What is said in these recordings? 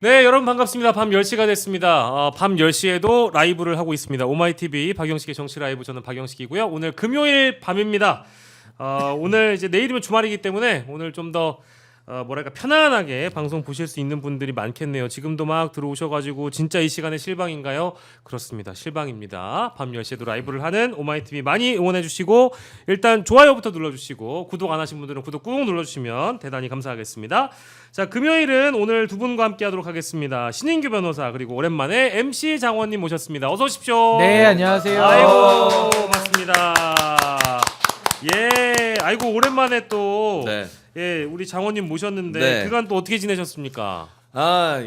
네, 여러분 반갑습니다. 밤 10시가 됐습니다. 밤 10시에도 라이브를 하고 있습니다. 오마이TV 박영식의 정치 라이브, 저는 박영식이고요. 오늘 금요일 밤입니다. 오늘 이제 내일이면 주말이기 때문에 오늘 좀 더 뭐랄까 편안하게 방송 보실 수 있는 분들이 많겠네요. 지금도 막 들어오셔가지고 진짜 이 시간에 실방인가요? 그렇습니다. 실방입니다. 밤 10시에도 라이브를 하는 오마이TV 많이 응원해주시고 일단 좋아요부터 눌러주시고 구독 안 하신 분들은 구독 꾹 눌러주시면 대단히 감사하겠습니다. 자, 금요일은 오늘 두 분과 함께하도록 하겠습니다. 신인규 변호사 그리고 오랜만에 MC 장원님 모셨습니다. 어서 오십시오. 네, 안녕하세요. 아이고 고맙습니다. 예, 아이고 오랜만에 또 네. 예, 우리 장원님 모셨는데 네. 그간 또 어떻게 지내셨습니까?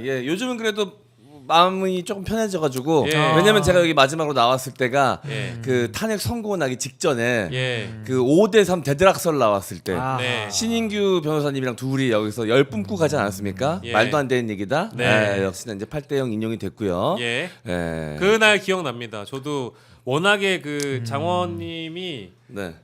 예. 요즘은 그래도 마음이 조금 편해져가지고 예. 왜냐면 제가 여기 마지막으로 나왔을 때가 예. 그 탄핵 선고 나기 직전에 예. 그 5대3 대드락설 나왔을 때 네. 신인규 변호사님이랑 둘이 여기서 열 뿜고 가지 않았습니까? 예. 말도 안 되는 얘기다. 네. 역시나 이제 8대0 인용이 됐고요. 예. 예. 그날 기억납니다. 저도 워낙에 그 장원님이 네.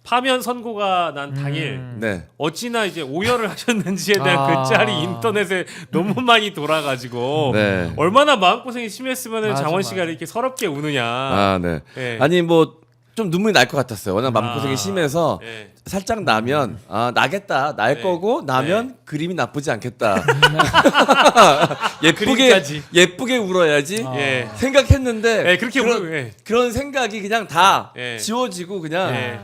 파면 선고가 난 당일 네. 어찌나 이제 오열을 하셨는지에 대한 아. 그 짤이 인터넷에 너무 많이 돌아가지고 네. 얼마나 마음고생이 심했으면 맞아, 장원 씨가 맞아. 이렇게 서럽게 우느냐. 아, 네. 예. 아니 뭐 좀 눈물이 날 것 같았어요. 워낙 마음고생이 아. 심해서 예. 살짝 나면 나겠다 날 네. 거고 나면 네. 그림이 나쁘지 않겠다. 예쁘게 그림까지. 예쁘게 울어야지. 예. 생각했는데 예, 그렇게 그런 생각이 그냥 다 예. 지워지고 그냥 예.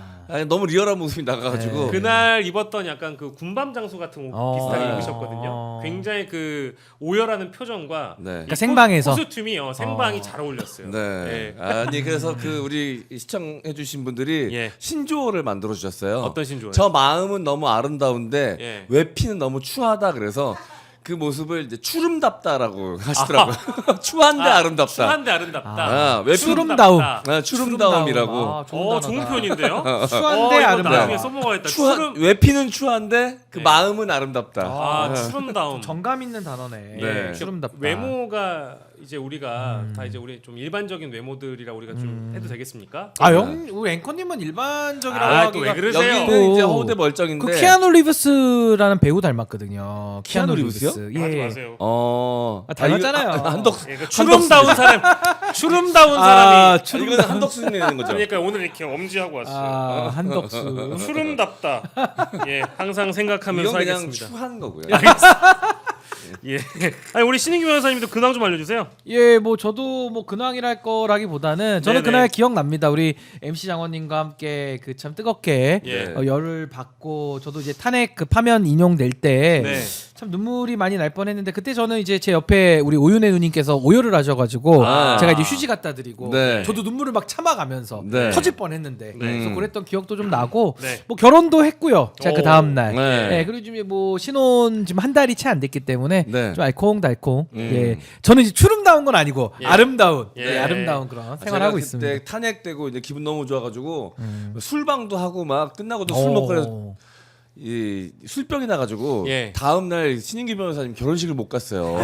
너무 리얼한 모습이 나가가지고 네. 그날 입었던 약간 그 군밤 장수 같은 옷 비슷하게 네. 입으셨거든요. 굉장히 그 오열하는 표정과 네. 그러니까 생방에서. 코스튬이 생방이 잘 어울렸어요. 네. 예. 아니 그래서 그 우리 시청해주신 분들이 예. 신조어를 만들어 주셨어요. 어떤 신조어요? 저 마음은 너무 아름다운데 예. 외피는 너무 추하다. 그래서 그 모습을 이제 추름답다라고 하시더라고요. 추한데 아름답다. 추한데 아름답다. 외피는 추름다움. 추름다움이라고. 아, 좋은 좋은 단어다. 표현인데요. 추한데 이거 아름다움. 나중에 써먹어야겠다. 외피는 추한데 그 네. 마음은 아름답다. 추름다움. 정감 있는 단어네. 네. 추름답다. 외모가 이제 우리가 다 이제 우리 좀 일반적인 외모들이라 우리가 좀 해도 되겠습니까? 우리 앵커님은 일반적이라고 아, 또 왜 하기가 그러세요? 여기는 이제 또 허우대 멀쩡인데. 그 키아누 리브스라는 배우 닮았거든요. 키아누 리브스요? 하지 예. 마세요. 닮았잖아요. 한덕. 예, 그 추름다운 사람, 추름다운 사람이. 이거는 한덕수 내는 거죠. 그러니까 오늘 이렇게 엄지하고 왔어요. 한덕수. 추름답다. 예, 항상 생각하면서 이건 그냥 살겠습니다. 추한 거고요. 예. 아니 우리 신인규 변호사님도 근황 좀 알려주세요. 예, 뭐 저도 뭐 근황이랄 거라기보다는 저는 네네. 그날 기억납니다. 우리 MC 장원님과 함께 그 참 뜨겁게 예. 열을 받고 저도 이제 탄핵 그 파면 인용될 때 네. 참 눈물이 많이 날 뻔했는데 그때 저는 이제 제 옆에 우리 오윤혜 누님께서 오열을 하셔가지고 제가 이제 휴지 갖다 드리고 네. 저도 눈물을 막 참아가면서 네. 터질 뻔했는데 그래서 그랬던 기억도 좀 나고 네. 뭐 결혼도 했고요. 제가 그 다음 날. 네. 네. 그리고 지금 뭐 신혼 지금 한 달이 채 안 됐기 때문에 네. 좀 알콩달콩. 예, 저는 이제 추름다운 건 아니고 예. 아름다운, 예. 아름다운 그런 제가 생활하고 그때 있습니다. 탄핵되고 이제 기분 너무 좋아가지고 술방도 하고 막 끝나고도 술 먹고 그래서 이 술병이 나가지고 예. 다음 날 신인규 변호사님 결혼식을 못 갔어요.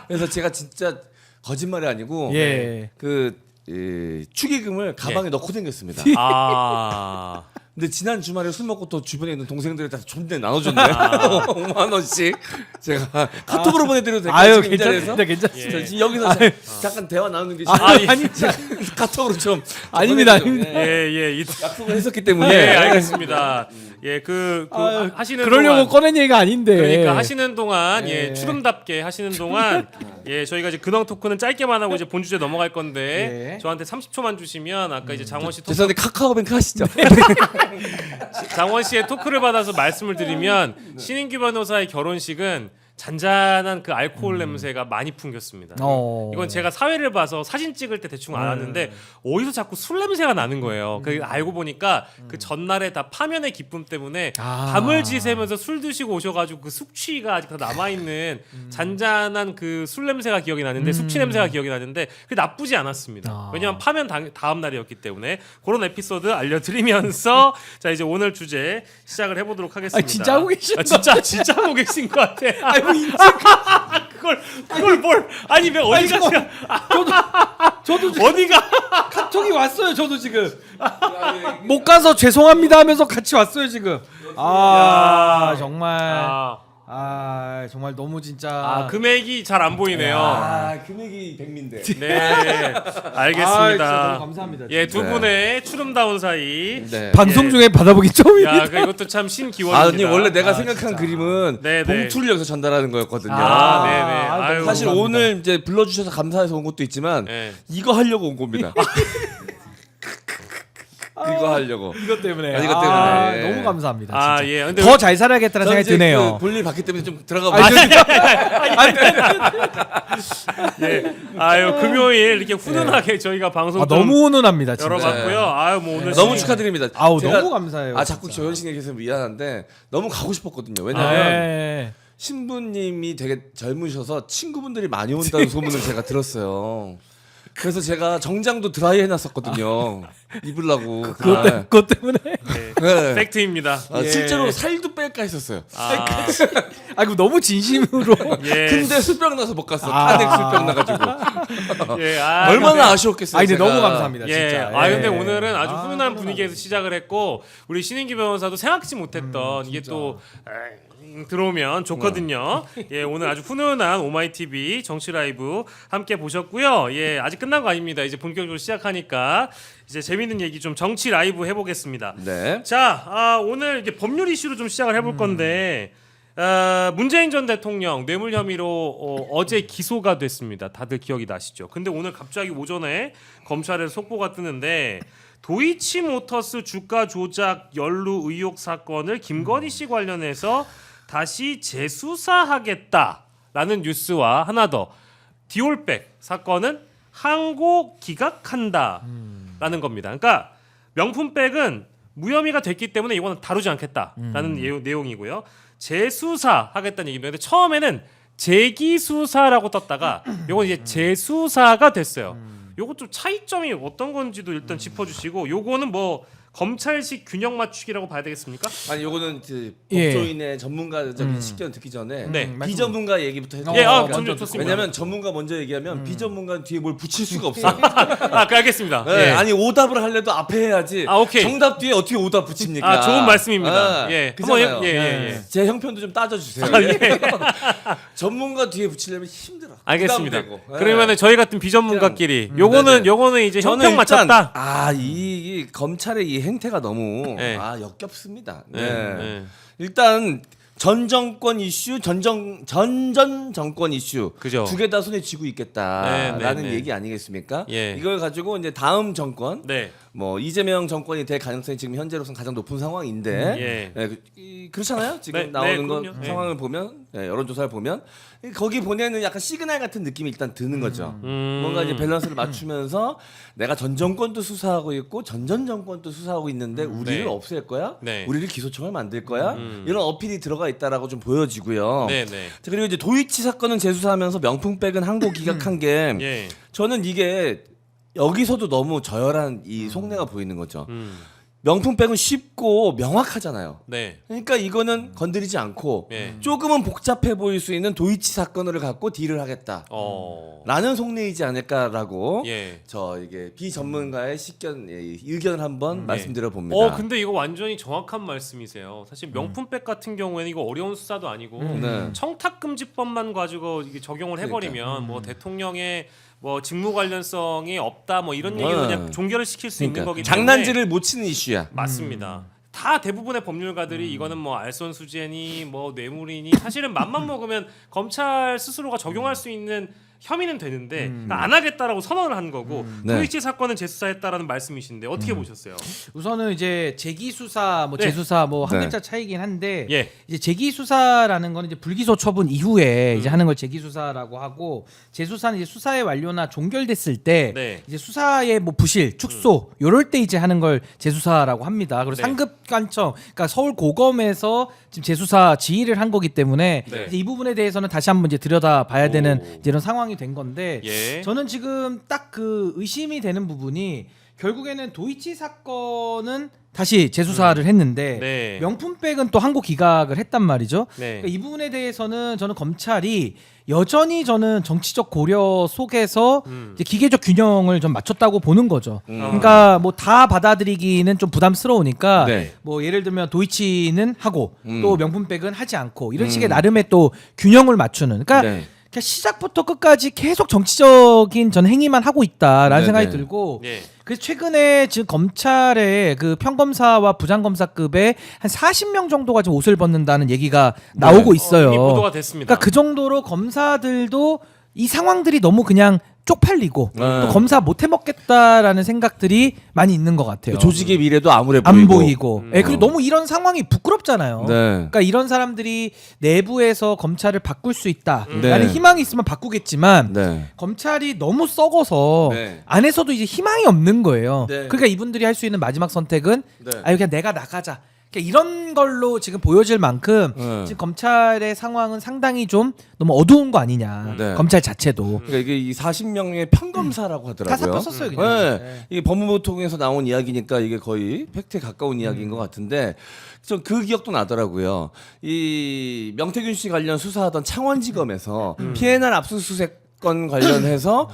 그래서 제가 진짜 거짓말이 아니고 예. 축의금을 가방에 넣고 댕겼습니다. 아. 근데 지난 주말에 술 먹고 또 주변에 있는 동생들이 다 존대 나눠줬네. 5만 원씩 제가 카톡으로 보내드려도 될까요? 아유 지금 이 자리에서? 괜찮습니다, 괜찮습니다. 예. 지금 여기서 잠깐 대화 나누는 게 아니, 카톡으로 좀 아닙니다, 보내드리죠. 예. 약속을 했었기 때문에 예, 알겠습니다. 예, 하시는 그러려고 동안, 꺼낸 얘기가 아닌데. 그러니까 하시는 동안 예. 추름답게 하시는 동안 저희가 이제 근황 토크는 짧게만 하고 이제 본 주제 넘어갈 건데 예. 저한테 30초만 주시면 아까 이제 장원 씨 죄송한데 카카오뱅크 하시죠. 장원 씨의 토크를 받아서 말씀을 드리면 신인규 변호사의 결혼식은 잔잔한 그 알코올 냄새가 많이 풍겼습니다. 이건 제가 사회를 봐서 사진 찍을 때 대충 알았는데 어디서 자꾸 술 냄새가 나는 거예요. 그 알고 보니까 그 전날에 다 파면의 기쁨 때문에 밤을 지새면서 술 드시고 오셔가지고 그 숙취가 아직 다 남아 있는 잔잔한 그 술 냄새가 기억이 나는데 숙취 냄새가 기억이 나는데 그 나쁘지 않았습니다. 왜냐하면 파면 다음 날이었기 때문에 그런 에피소드 알려드리면서 자 이제 오늘 주제 시작을 해보도록 하겠습니다. 진짜 하고 계신 진짜 하고 계신 것 같아. 그걸 뭘 아니 왜 어디 가세요? 저도 지금 어디가? 카톡이 왔어요. 저도 지금 못 가서 죄송합니다 하면서 같이 왔어요 지금. 정말 아 정말 너무 진짜. 아 금액이 잘 안 보이네요. 금액이 100민데. 네, 아, 알겠습니다. 진짜 너무 감사합니다. 예, 두 네. 분의 추름다운 사이. 네. 방송 예. 중에 받아보기 처음입니다. 야, 이것도 참 신기원입니다. 아니 원래 내가 아, 생각한 진짜. 그림은 네, 네. 봉투를 여기서 전달하는 거였거든요. 아, 네, 네. 아, 아유, 사실 감사합니다. 오늘 이제 불러주셔서 감사해서 온 것도 있지만 네. 이거 하려고 온 겁니다. 이거 하려고. 이것 때문에. 아, 이것 때문에. 예. 너무 감사합니다. 아, 진짜. 예. 근데 더 잘 살아야겠다는 저는 생각이 이제 드네요. 그 볼일 받기 때문에 좀 들어가 아니, 보겠습니다. 예. 아유, 금요일 이렇게 훈훈하게 저희가 방송 좀 너무 훈훈합니다. 진짜. 열어봤고요. 아유, 뭐 오늘 너무 시- 축하드립니다. 아우 제가- 너무 감사해요. 아 자꾸 진짜. 조현식에 계셔서 미안한데 너무 가고 싶었거든요. 아, 왜냐면 예. 신부님이 되게 젊으셔서 친구분들이 많이 온다는 소문을 제가 들었어요. 그래서 제가 정장도 드라이 해놨었거든요. 입으려고. 그날. 그것 때문에. 네. 네. 팩트입니다. 아, 예. 실제로 살도 뺄까 했었어요. 아, 아 이거 너무 진심으로. 예. 근데 술병 나서 못 갔어. 아. 탄핵 술병 나가지고. 예. 아, 얼마나 아쉬웠겠어요. 아 근데 제가. 너무 감사합니다. 예. 진짜. 아 예. 근데 오늘은 아주 아, 훈훈한 분위기에서 시작을 했고 우리 신인기 변호사도 생각지 못했던 이게 또 들어오면 좋거든요. 예, 오늘 아주 훈훈한 오마이 TV 정치 라이브 함께 보셨고요. 예, 아직 끝난 거 아닙니다. 이제 본격적으로 시작하니까 이제 재밌는 얘기 좀 정치 라이브 해보겠습니다. 네. 자, 오늘 이제 법률 이슈로 좀 시작을 해볼 건데 문재인 전 대통령 뇌물 혐의로 어제 기소가 됐습니다. 다들 기억이 나시죠? 근데 오늘 갑자기 오전에 검찰에서 속보가 뜨는데 도이치모터스 주가 조작 연루 의혹 사건을 김건희 씨 관련해서 다시 재수사하겠다라는 뉴스와 하나 더 디올백 사건은 항고 기각한다라는 겁니다. 그러니까 명품백은 무혐의가 됐기 때문에 이거는 다루지 않겠다라는 내용이고요. 재수사하겠다는 얘기입니다. 근데 처음에는 재기수사라고 떴다가 이건 이제 재수사가 됐어요. 요거 좀 차이점이 어떤 건지도 일단 짚어주시고 요거는 뭐 검찰식 균형 맞추기라고 봐야 되겠습니까? 아니 요거는 이제 예. 법조인의 전문가적인 식견 듣기 전에 네. 비전문가 얘기부터 해도 예, 돼요. 좀 좋습니다. 왜냐면 전문가 먼저 얘기하면 비전문가는 뒤에 뭘 붙일 수가 없어요. 알겠습니다. 네, 예. 아니 오답을 하려도 앞에 해야지. 아, 오케이. 정답 뒤에 어떻게 오답 붙입니까? 아, 좋은 말씀입니다. 아, 예. 그잖아요. 한번 예. 제 형편도 좀 따져주세요. 전문가 뒤에 붙이려면 힘들어. 알겠습니다. 부담되고. 예. 그러면은 저희 같은 비전문가끼리 요거는 이제 저는 형평 일단 맞췄다. 이 검찰의 이 행태가 너무 네. 역겹습니다. 네. 네. 네. 일단 전 정권 이슈, 전전 정권 이슈 그죠. 두 개 다 손에 쥐고 있겠다라는 네. 얘기 아니겠습니까? 예. 이걸 가지고 이제 다음 정권 네. 뭐 이재명 정권이 될 가능성이 지금 현재로서는 가장 높은 상황인데 예. 그렇잖아요. 지금 네, 나오는 네, 거 그럼요. 상황을 보면 여론조사를 보면 거기 보내는 약간 시그널 같은 느낌이 일단 드는 거죠. 뭔가 이제 밸런스를 맞추면서 내가 전 정권도 수사하고 있고 전전 정권도 수사하고 있는데 우리를 네. 없앨 거야? 네. 우리를 기소청을 만들 거야? 이런 어필이 들어가 있다라고 좀 보여지고요. 네. 자, 그리고 이제 도이치 사건은 재수사하면서 명품백은 항고 기각한 게 예. 저는 이게 여기서도 너무 저열한 이 속내가 보이는 거죠. 음. 명품백은 쉽고 명확하잖아요. 네. 그러니까 이거는 건드리지 않고 예. 조금은 복잡해 보일 수 있는 도이치 사건을 갖고 딜을 하겠다. 라는 속내이지 않을까라고 예. 저 이게 비전문가의 의견을 한번 말씀드려 봅니다. 근데 이거 완전히 정확한 말씀이세요. 사실 명품백 같은 경우에는 이거 어려운 수사도 아니고 네. 청탁금지법만 가지고 이게 적용을 해버리면 뭐 대통령의 뭐 직무 관련성이 없다 뭐 이런 얘기를 그냥 종결을 시킬 수 있는 거기 때문에 장난질을 못 치는 이슈야. 맞습니다. 다 대부분의 법률가들이 이거는 뭐 알선수재니 뭐 뇌물이니 사실은 맘만 먹으면 검찰 스스로가 적용할 수 있는 혐의는 되는데 안 하겠다라고 선언을 한 거고 네. 도이치 사건은 재수사했다라는 말씀이신데 어떻게 보셨어요? 우선은 이제 재기수사, 뭐 네. 재수사 뭐 한 네. 글자 차이긴 한데 예. 이제 재기수사라는 건 이제 불기소 처분 이후에 이제 하는 걸 재기수사라고 하고 재수사는 이제 수사의 완료나 종결됐을 때 네. 이제 수사의 뭐 부실, 축소 요럴 때 이제 하는 걸 재수사라고 합니다. 그리고 네. 상급관청, 그러니까 서울 고검에서 지금 재수사 지휘를 한 거기 때문에 네. 이제 이 부분에 대해서는 다시 한번 이제 들여다봐야 되는 오. 이제 이런 상황이 된 건데 예. 저는 지금 딱 그 의심이 되는 부분이 결국에는 도이치 사건은 다시 재수사를 했는데 네. 명품백은 또 항고 기각을 했단 말이죠. 네. 그러니까 이 부분에 대해서는 저는 검찰이 여전히 저는 정치적 고려 속에서 이제 기계적 균형을 좀 맞췄다고 보는 거죠. 그러니까 뭐 다 받아들이기는 좀 부담스러우니까 네. 뭐 예를 들면 도이치는 하고 또 명품백은 하지 않고 이런 식의 나름의 또 균형을 맞추는. 그러니까 네. 그냥 시작부터 끝까지 계속 정치적인 전 행위만 하고 있다라는 네, 생각이 네. 들고 네. 그래서 최근에 지금 검찰의 그 평검사와 부장검사급의 한 40명 정도가 지금 옷을 벗는다는 얘기가 나오고 있어요. 이미 보도가 됐습니다. 그러니까 그 정도로 검사들도 이 상황들이 너무 그냥 쪽팔리고 또 검사 못 해먹겠다라는 생각들이 많이 있는 것 같아요. 조직의 미래도 암울해 안 보이고. 보이고. 예, 그리고 너무 이런 상황이 부끄럽잖아요. 네. 그러니까 이런 사람들이 내부에서 검찰을 바꿀 수 있다라는 네. 희망이 있으면 바꾸겠지만 네. 검찰이 너무 썩어서 네. 안에서도 이제 희망이 없는 거예요. 네. 그러니까 이분들이 할 수 있는 마지막 선택은 네. 아 그냥 내가 나가자. 그러니까 이런 걸로 지금 보여질 만큼 네. 지금 검찰의 상황은 상당히 좀 너무 어두운 거 아니냐. 네. 검찰 자체도 그러니까 이게 이 40명의 평검사라고 다 하더라고요. 삽혔었어요 그냥. 네. 네. 이게 법무부 통해서 나온 이야기니까 이게 거의 팩트에 가까운 이야기인 것 같은데 좀 그 기억도 나더라고요. 이 명태균 씨 관련 수사하던 창원지검에서 PNR 압수수색 건 관련해서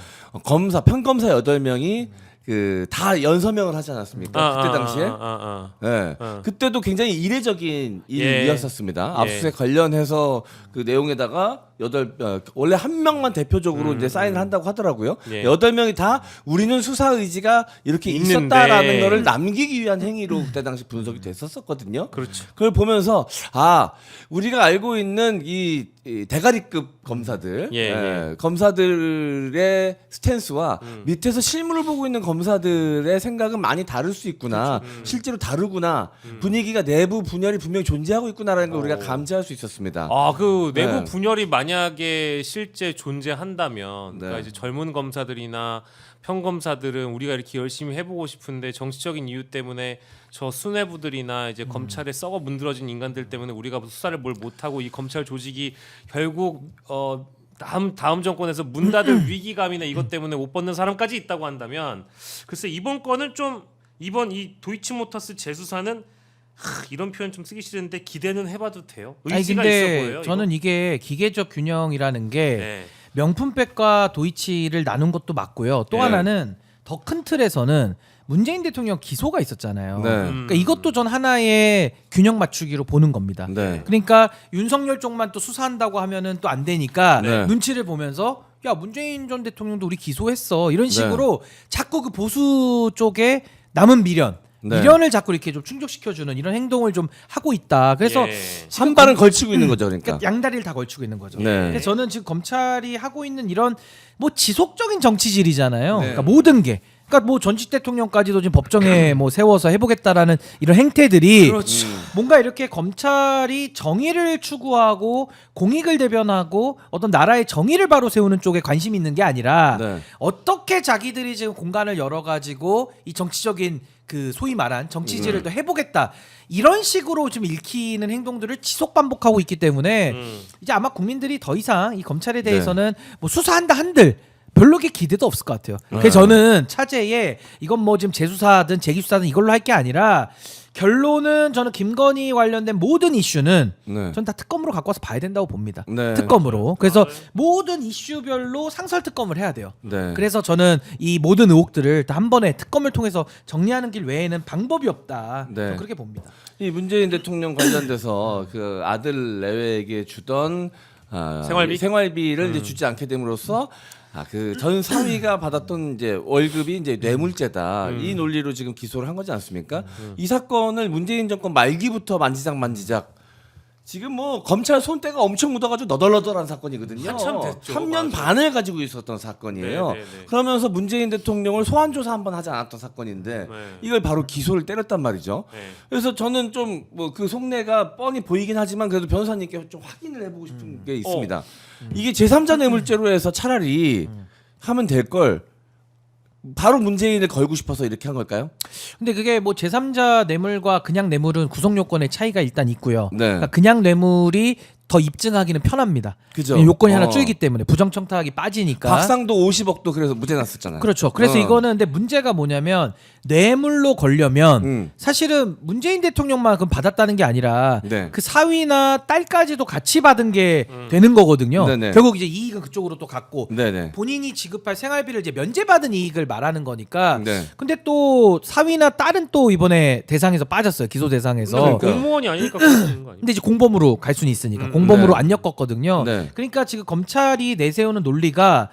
검사 평검사 8명이 그 다 연서명을 하지 않았습니까? 그때 당시에. 네. 그때도 굉장히 이례적인 일이었었습니다. 예. 압수수색 관련해서 그 내용에다가 원래 한 명만 대표적으로 이제 사인을 한다고 하더라고요. 예. 8명이 다 우리는 수사 의지가 이렇게 있는데. 있었다라는 거를 남기기 위한 행위로 그때 당시 분석이 됐었거든요. 그렇죠. 그걸 보면서 아 우리가 알고 있는 이 대가리급 검사들, 예. 검사들의 스탠스와 밑에서 실무를 보고 있는 검사들의 생각은 많이 다를 수 있구나. 실제로 다르구나. 분위기가 내부 분열이 분명히 존재하고 있구나라는 걸 우리가 감지할 수 있었습니다. 아, 그 내부 네. 분열이 만약에 실제 존재한다면, 네. 그러니까 이제 젊은 검사들이나 평검사들은 우리가 이렇게 열심히 해보고 싶은데 정치적인 이유 때문에 저 수뇌부들이나 이제 검찰에 썩어 문드러진 인간들 때문에 우리가 수사를 뭘 못하고 이 검찰 조직이 결국 다음 정권에서 문 닫을 위기감이나 이것 때문에 못 벗는 사람까지 있다고 한다면 글쎄 이번 건은 좀 이번 이 도이치모터스 재수사는 이런 표현 좀 쓰기 싫은데 기대는 해봐도 돼요. 아니 의지가 근데 있어 보여요. 저는 이게 기계적 균형이라는 게 네. 명품백과 도이치를 나눈 것도 맞고요. 또 네. 하나는 더 큰 틀에서는 문재인 대통령 기소가 있었잖아요. 네. 그러니까 이것도 전 하나의 균형 맞추기로 보는 겁니다. 네. 그러니까 윤석열 쪽만 또 수사한다고 하면은 또 안 되니까 네. 눈치를 보면서 야 문재인 전 대통령도 우리 기소했어 이런 식으로 자꾸 그 보수 쪽에 남은 미련을 자꾸 이렇게 좀 충족시켜주는 이런 행동을 좀 하고 있다. 그래서 예. 지금 한 발은 걸치고 있는 거죠, 그러니까. 그러니까 양다리를 다 걸치고 있는 거죠. 네. 그래서 저는 지금 검찰이 하고 있는 이런 뭐 지속적인 정치질이잖아요. 네. 그러니까 모든 게. 그러니까 뭐 전직 대통령까지도 지금 법정에 뭐 세워서 해보겠다라는 이런 행태들이 그렇죠. 뭔가 이렇게 검찰이 정의를 추구하고 공익을 대변하고 어떤 나라의 정의를 바로 세우는 쪽에 관심이 있는 게 아니라 네. 어떻게 자기들이 지금 공간을 열어가지고 이 정치적인 그 소위 말한 정치질을 또 해보겠다 이런 식으로 좀 읽히는 행동들을 지속 반복하고 있기 때문에 이제 아마 국민들이 더 이상 이 검찰에 대해서는 뭐 수사한다 한들 별로 게 기대도 없을 것 같아요. 그래서 저는 차제에 이건 뭐 지금 재수사든 재기수사든 이걸로 할 게 아니라 결론은 저는 김건희 관련된 모든 이슈는 네. 전 다 특검으로 갖고 와서 봐야 된다고 봅니다. 네. 특검으로. 그래서 모든 이슈별로 상설 특검을 해야 돼요. 네. 그래서 저는 이 모든 의혹들을 다 한 번에 특검을 통해서 정리하는 길 외에는 방법이 없다. 네. 저는 그렇게 봅니다. 이 문재인 대통령 관련돼서 그 아들 내외에게 주던 생활비를 이제 주지 않게 됨으로써 그 전 사위가 받았던 이제 월급이 이제 뇌물죄다 이 논리로 지금 기소를 한 거지 않습니까? 이 사건을 문재인 정권 말기부터 만지작 지금 뭐 검찰 손때가 엄청 묻어가지고 너덜너덜한 사건이거든요. 한참 됐죠. 3년 맞아. 반을 가지고 있었던 사건이에요. 네. 그러면서 문재인 대통령을 소환 조사 한번 하지 않았던 사건인데 네. 이걸 바로 기소를 때렸단 말이죠. 네. 그래서 저는 좀 뭐 그 속내가 뻔히 보이긴 하지만 그래도 변호사님께 좀 확인을 해보고 싶은 게 있습니다. 이게 제3자 뇌물죄로 해서 차라리 하면 될 걸 바로 문재인을 걸고 싶어서 이렇게 한 걸까요? 근데 그게 뭐 제3자 뇌물과 그냥 뇌물은 구성 요건의 차이가 일단 있고요. 네. 그러니까 그냥 뇌물이 더 입증하기는 편합니다. 그죠. 요건이 하나 쪼이기 때문에 부정청탁이 빠지니까. 박상도 50억도 그래서 무죄 났었잖아요. 그렇죠. 그래서 이거는 근데 문제가 뭐냐면 뇌물로 걸려면 사실은 문재인 대통령만큼 받았다는 게 아니라 네. 그 사위나 딸까지도 같이 받은 게 되는 거거든요. 네네. 결국 이제 이익은 그쪽으로 또 갔고 네네. 본인이 지급할 생활비를 이제 면제받은 이익을 말하는 거니까. 네. 근데 또 사위나 딸은 또 이번에 대상에서 빠졌어요. 기소 대상에서. 그러니까. 공무원이 아니니까 그럴 수 있는 거 아니에요? 근데 이제 공범으로 갈 수는 있으니까 공범으로 네. 안 엮었거든요. 네. 그러니까 지금 검찰이 내세우는 논리가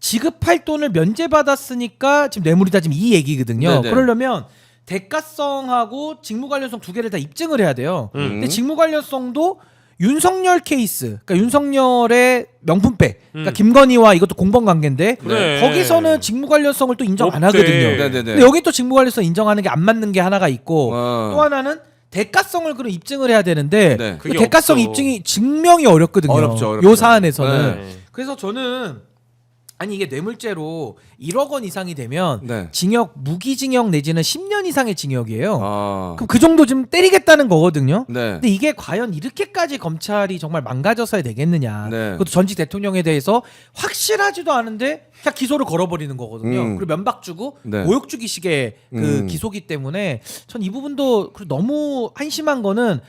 지급할 돈을 면제받았으니까 지금 뇌물이다 지금 이 얘기거든요. 네네. 그러려면 대가성하고 직무 관련성 두 개를 다 입증을 해야 돼요. 근데 직무 관련성도 윤석열 케이스, 그러니까 윤석열의 명품백, 그러니까 김건희와 이것도 공범 관계인데 그래. 거기서는 직무 관련성을 또 인정 안 없대. 하거든요. 네네네. 근데 여기 또 직무 관련성 인정하는 게 안 맞는 게 하나가 있고 또 하나는 대가성을 그럼 입증을 해야 되는데 네. 그 그게 대가성 없어. 입증이 증명이 어렵거든요. 어렵죠. 요 사안에서는. 네. 그래서 저는 아니 이게 뇌물죄로 1억 원 이상이 되면 네. 징역 무기징역 내지는 10년 이상의 징역이에요. 아. 그럼 그 정도 좀 때리겠다는 거거든요. 네. 근데 이게 과연 이렇게까지 검찰이 정말 망가져서야 되겠느냐. 네. 그것도 전직 대통령에 대해서 확실하지도 않은데 그냥 기소를 걸어버리는 거거든요. 그리고 면박 주고 네. 모욕 주기식의 그 기소기 때문에 전 이 부분도 너무 한심한 거는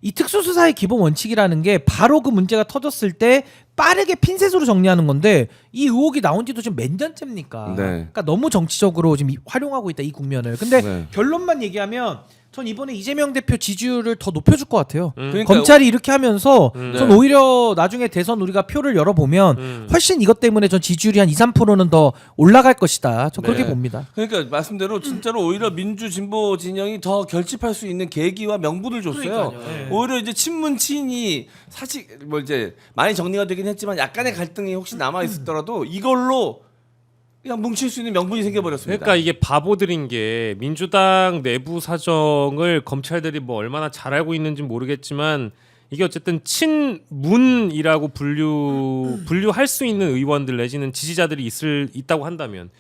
이 특수수사의 기본 원칙이라는 게 바로 그 문제가 터졌을 때 빠르게 핀셋으로 정리하는 건데 이 의혹이 나온 지도 지금 몇 년째입니까? 네. 그러니까 너무 정치적으로 지금 활용하고 있다 이 국면을. 근데 네. 결론만 얘기하면 전 이번에 이재명 대표 지지율을 더 높여줄 것 같아요. 그러니까요. 검찰이 이렇게 하면서 전 네. 오히려 나중에 대선 우리가 표를 열어보면 훨씬 이것 때문에 전 지지율이 한 2, 3%는 더 올라갈 것이다. 전 그렇게 네. 봅니다. 그러니까 말씀대로 진짜로 오히려 민주 진보 진영이 더 결집할 수 있는 계기와 명분을 줬어요. 그러니까요. 네. 오히려 이제 친문 친이 사실 뭐 이제 많이 정리가 되긴 했지만 약간의 갈등이 혹시 남아 있었더라도 이걸로 그냥 뭉칠 수 있는 명분이 생겨버렸습니다. 그러니까 이게 바보들인 게 민주당 내부 사정을 검찰들이 뭐 얼마나 잘 알고 있는지 모르겠지만 이게 어쨌든 친문이라고 분류할 수 있는 의원들 내지는 지지자들이 있다고 한다면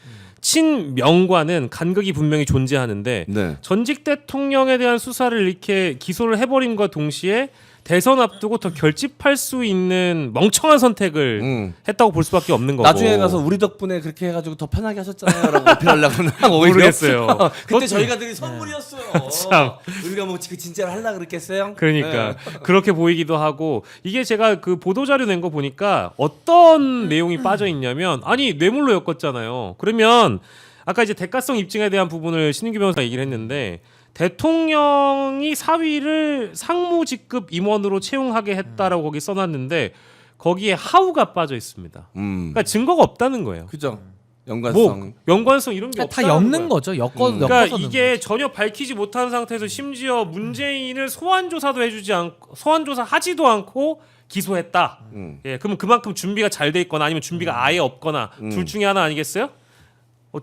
친명과는 간극이 분명히 존재하는데 네. 전직 대통령에 대한 수사를 이렇게 기소를 해버림과 동시에 대선 앞두고 더 결집할 수 있는 멍청한 선택을 했다고 볼 수밖에 없는 거고. 나중에 가서 우리 덕분에 그렇게 해가지고 더 편하게 하셨잖아요라고 어필하려고는 오히려 모르겠어요. 그때 저희가 드린 선물이었어요. 참. 우리가 뭐 그 진짜로 하려 그랬겠어요? 그러니까 네. 그렇게 보이기도 하고 이게 제가 그 보도 자료 낸 거 보니까 어떤 내용이 빠져 있냐면 아니 뇌물로 엮었잖아요. 그러면 아까 이제 대가성 입증에 대한 부분을 신인규 변호사 얘기를 했는데 대통령이 사위를 상무직급 임원으로 채용하게 했다라고 거기 써놨는데 거기에 하우가 빠져 있습니다. 그러니까 증거가 없다는 거예요. 그죠. 연관성. 뭐 연관성 이런 게 다 없다는 엮는 거예요. 거죠. 그러니까 엮어서 이게 전혀 밝히지 못한 상태에서 심지어 문재인을 소환 조사도 해주지 않고 소환 조사 하지도 않고 기소했다. 예, 그러면 그만큼 준비가 잘 돼 있거나 아니면 준비가 아예 없거나 둘 중에 하나 아니겠어요?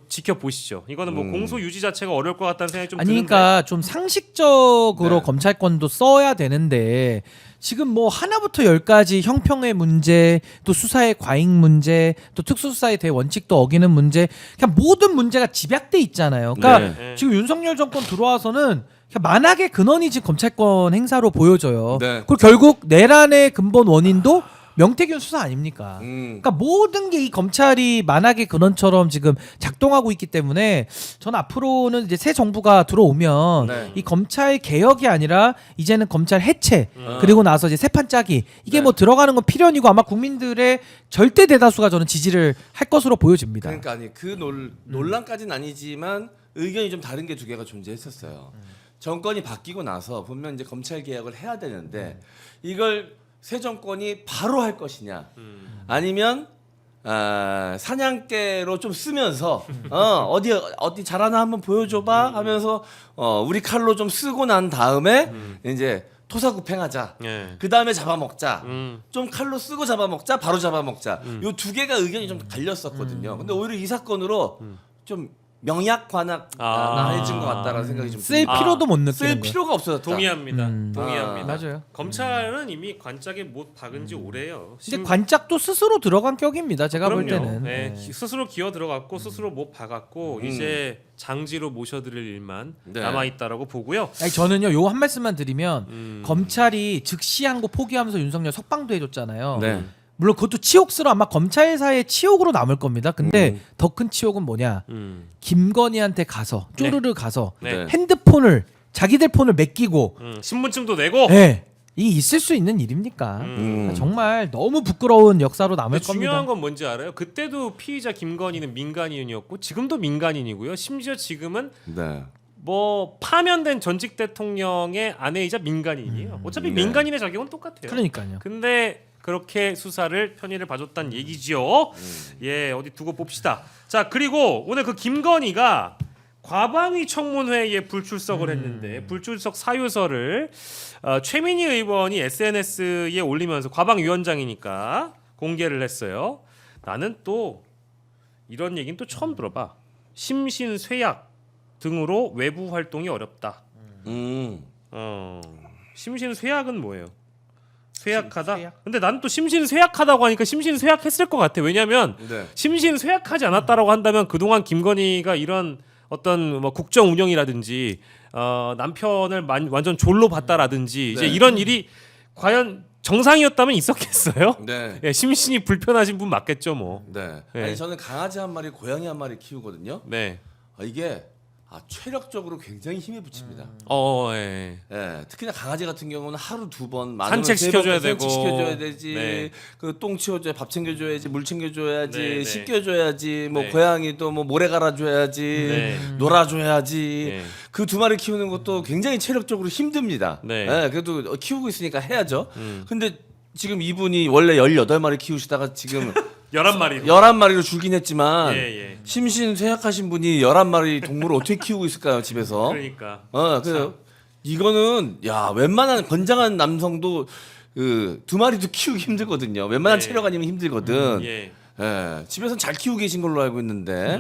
지켜보시죠. 이거는 뭐 공소 유지 자체가 어려울 것 같다는 생각이 좀 아니 드는데. 그러니까 좀 상식적으로 네. 검찰권도 써야 되는데 지금 뭐 하나부터 열까지 형평의 문제, 또 수사의 과잉 문제, 또 특수수사의 대원칙도 어기는 문제, 그냥 모든 문제가 집약돼 있잖아요. 그러니까 네. 지금 윤석열 정권 들어와서는 그냥 만악의 근원이 지금 검찰권 행사로 보여져요. 네. 그리고 결국 내란의 근본 원인도 명태균 수사 아닙니까? 음. 그러니까 모든 게 이 검찰이 만악의 근원처럼 지금 작동하고 있기 때문에 저는 앞으로는 이제 새 정부가 들어오면 네. 이 검찰 개혁이 아니라 이제는 검찰 해체 그리고 나서 이제 새판 짜기 이게 네. 뭐 들어가는 건 필연이고 아마 국민들의 절대 대다수가 저는 지지를 할 것으로 보여집니다. 그러니까 아니 그 논란까지는 아니지만 의견이 좀 다른 게 두 개가 존재했었어요. 정권이 바뀌고 나서 보면 이제 검찰 개혁을 해야 되는데 이걸 새 정권이 바로 할 것이냐 아니면 사냥개로 좀 쓰면서 어디 잘하나 한번 보여줘봐 하면서 우리 칼로 좀 쓰고 난 다음에 이제 토사구팽하자. 예. 그 다음에 잡아먹자. 음. 좀 칼로 쓰고 잡아먹자. 바로 잡아먹자. 요 두 개가 의견이 좀 갈렸었거든요. 근데 오히려 이 사건으로 좀 명약관악해진 것 같다라는 생각이 좀 쓸 듭니다. 필요도 못 느끼는 쓸 거예요. 필요가 없어졌다. 동의합니다. 음. 동의합니다. 맞아요. 검찰은 이미 관짝에 못 박은 지 오래요. 근데 관짝도 스스로 들어간 격입니다. 제가 볼 그럼요. 때는. 네, 네. 스스로 기어 들어갔고 스스로 못 박았고 이제 장지로 모셔드릴 일만 네. 남아 있다라고 보고요. 아니 저는요 요 한 말씀만 드리면 검찰이 즉시한 거 포기하면서 윤석열 석방도 해줬잖아요. 네. 물론 그것도 치욕스러 아마 검찰사의 치욕으로 남을 겁니다. 근데 더 큰 치욕은 뭐냐? 김건희한테 가서 쪼르르 가서 네. 핸드폰을 자기들 폰을 맡기고 신분증도 내고. 네. 이 있을 수 있는 일입니까? 정말 너무 부끄러운 역사로 남을 근데 겁니다. 중요한 건 뭔지 알아요? 그때도 피의자 김건희는 민간인이었고 지금도 민간인이고요. 심지어 지금은 네. 뭐 파면된 전직 대통령의 아내이자 민간인이에요. 어차피 네. 민간인의 자격은 똑같아요. 그러니까요. 근데 그렇게 수사를 편의를 봐줬다는 얘기지요. 예, 어디 두고 봅시다. 자, 그리고 오늘 그 김건희가 과방위 청문회에 불출석을 했는데 불출석 사유서를 최민희 의원이 SNS에 올리면서 과방위원장이니까 공개를 했어요. 나는 또 이런 얘기는 또 처음 들어봐. 심신쇠약 등으로 외부 활동이 어렵다. 심신쇠약은 뭐예요? 쇠약하다? 쇠약? 근데 나는 또 심신쇠약하다고 하니까 심신쇠약했을 것 같아. 왜냐면 네. 심신쇠약하지 않았다라고 한다면 그동안 김건희가 이런 어떤 뭐 국정 운영이라든지 남편을 완전 졸로 봤다라든지 이제 네. 이런 일이 과연 정상이었다면 있었겠어요? 네. 예, 심신이 불편하신 분 맞겠죠, 뭐. 네. 네. 아니 저는 강아지 한 마리, 고양이 한 마리 키우거든요. 네. 이게 체력적으로 굉장히 힘이 붙입니다. 예. 예, 특히나 강아지 같은 경우는 하루 2번 산책시켜줘야 되고. 산책시켜줘야 되지. 네. 그 똥 치워줘야 밥 챙겨줘야지, 물 챙겨줘야지, 네, 네. 씻겨줘야지. 뭐 네. 고양이도 뭐 모래 갈아줘야지, 네. 놀아줘야지. 네. 그 2마리 키우는 것도 굉장히 체력적으로 힘듭니다. 네. 예, 그래도 키우고 있으니까 해야죠. 근데 지금 이분이 원래 18마리 키우시다가 지금 11마리. 11마리로 줄긴 했지만 예. 심신쇠약하신 분이 11마리 동물을 어떻게 키우고 있을까요, 집에서? 그러니까. 그래서 이거는 웬만한 건장한 남성도 그 2마리도 키우기 힘들거든요. 웬만한 네. 체력 아니면 힘들거든. 예. 집에서는 잘 키우고 계신 걸로 알고 있는데.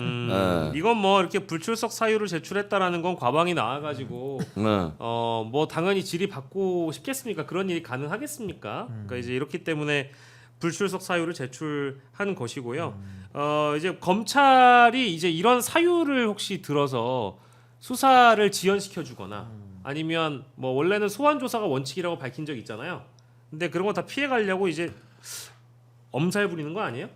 이건 뭐 이렇게 불출석 사유를 제출했다라는 건 과방이 나와가지고 뭐 당연히 질의 받고 싶겠습니까? 그런 일이 가능하겠습니까? 그러니까 이제 이렇기 때문에 불출석 사유를 제출한 것이고요. 이제 검찰이 이제 이런 사유를 혹시 들어서 수사를 지연시켜주거나 아니면 뭐 원래는 소환 조사가 원칙이라고 밝힌 적 있잖아요. 근데 그런 거 다 피해가려고 이제 엄살 부리는 거 아니에요?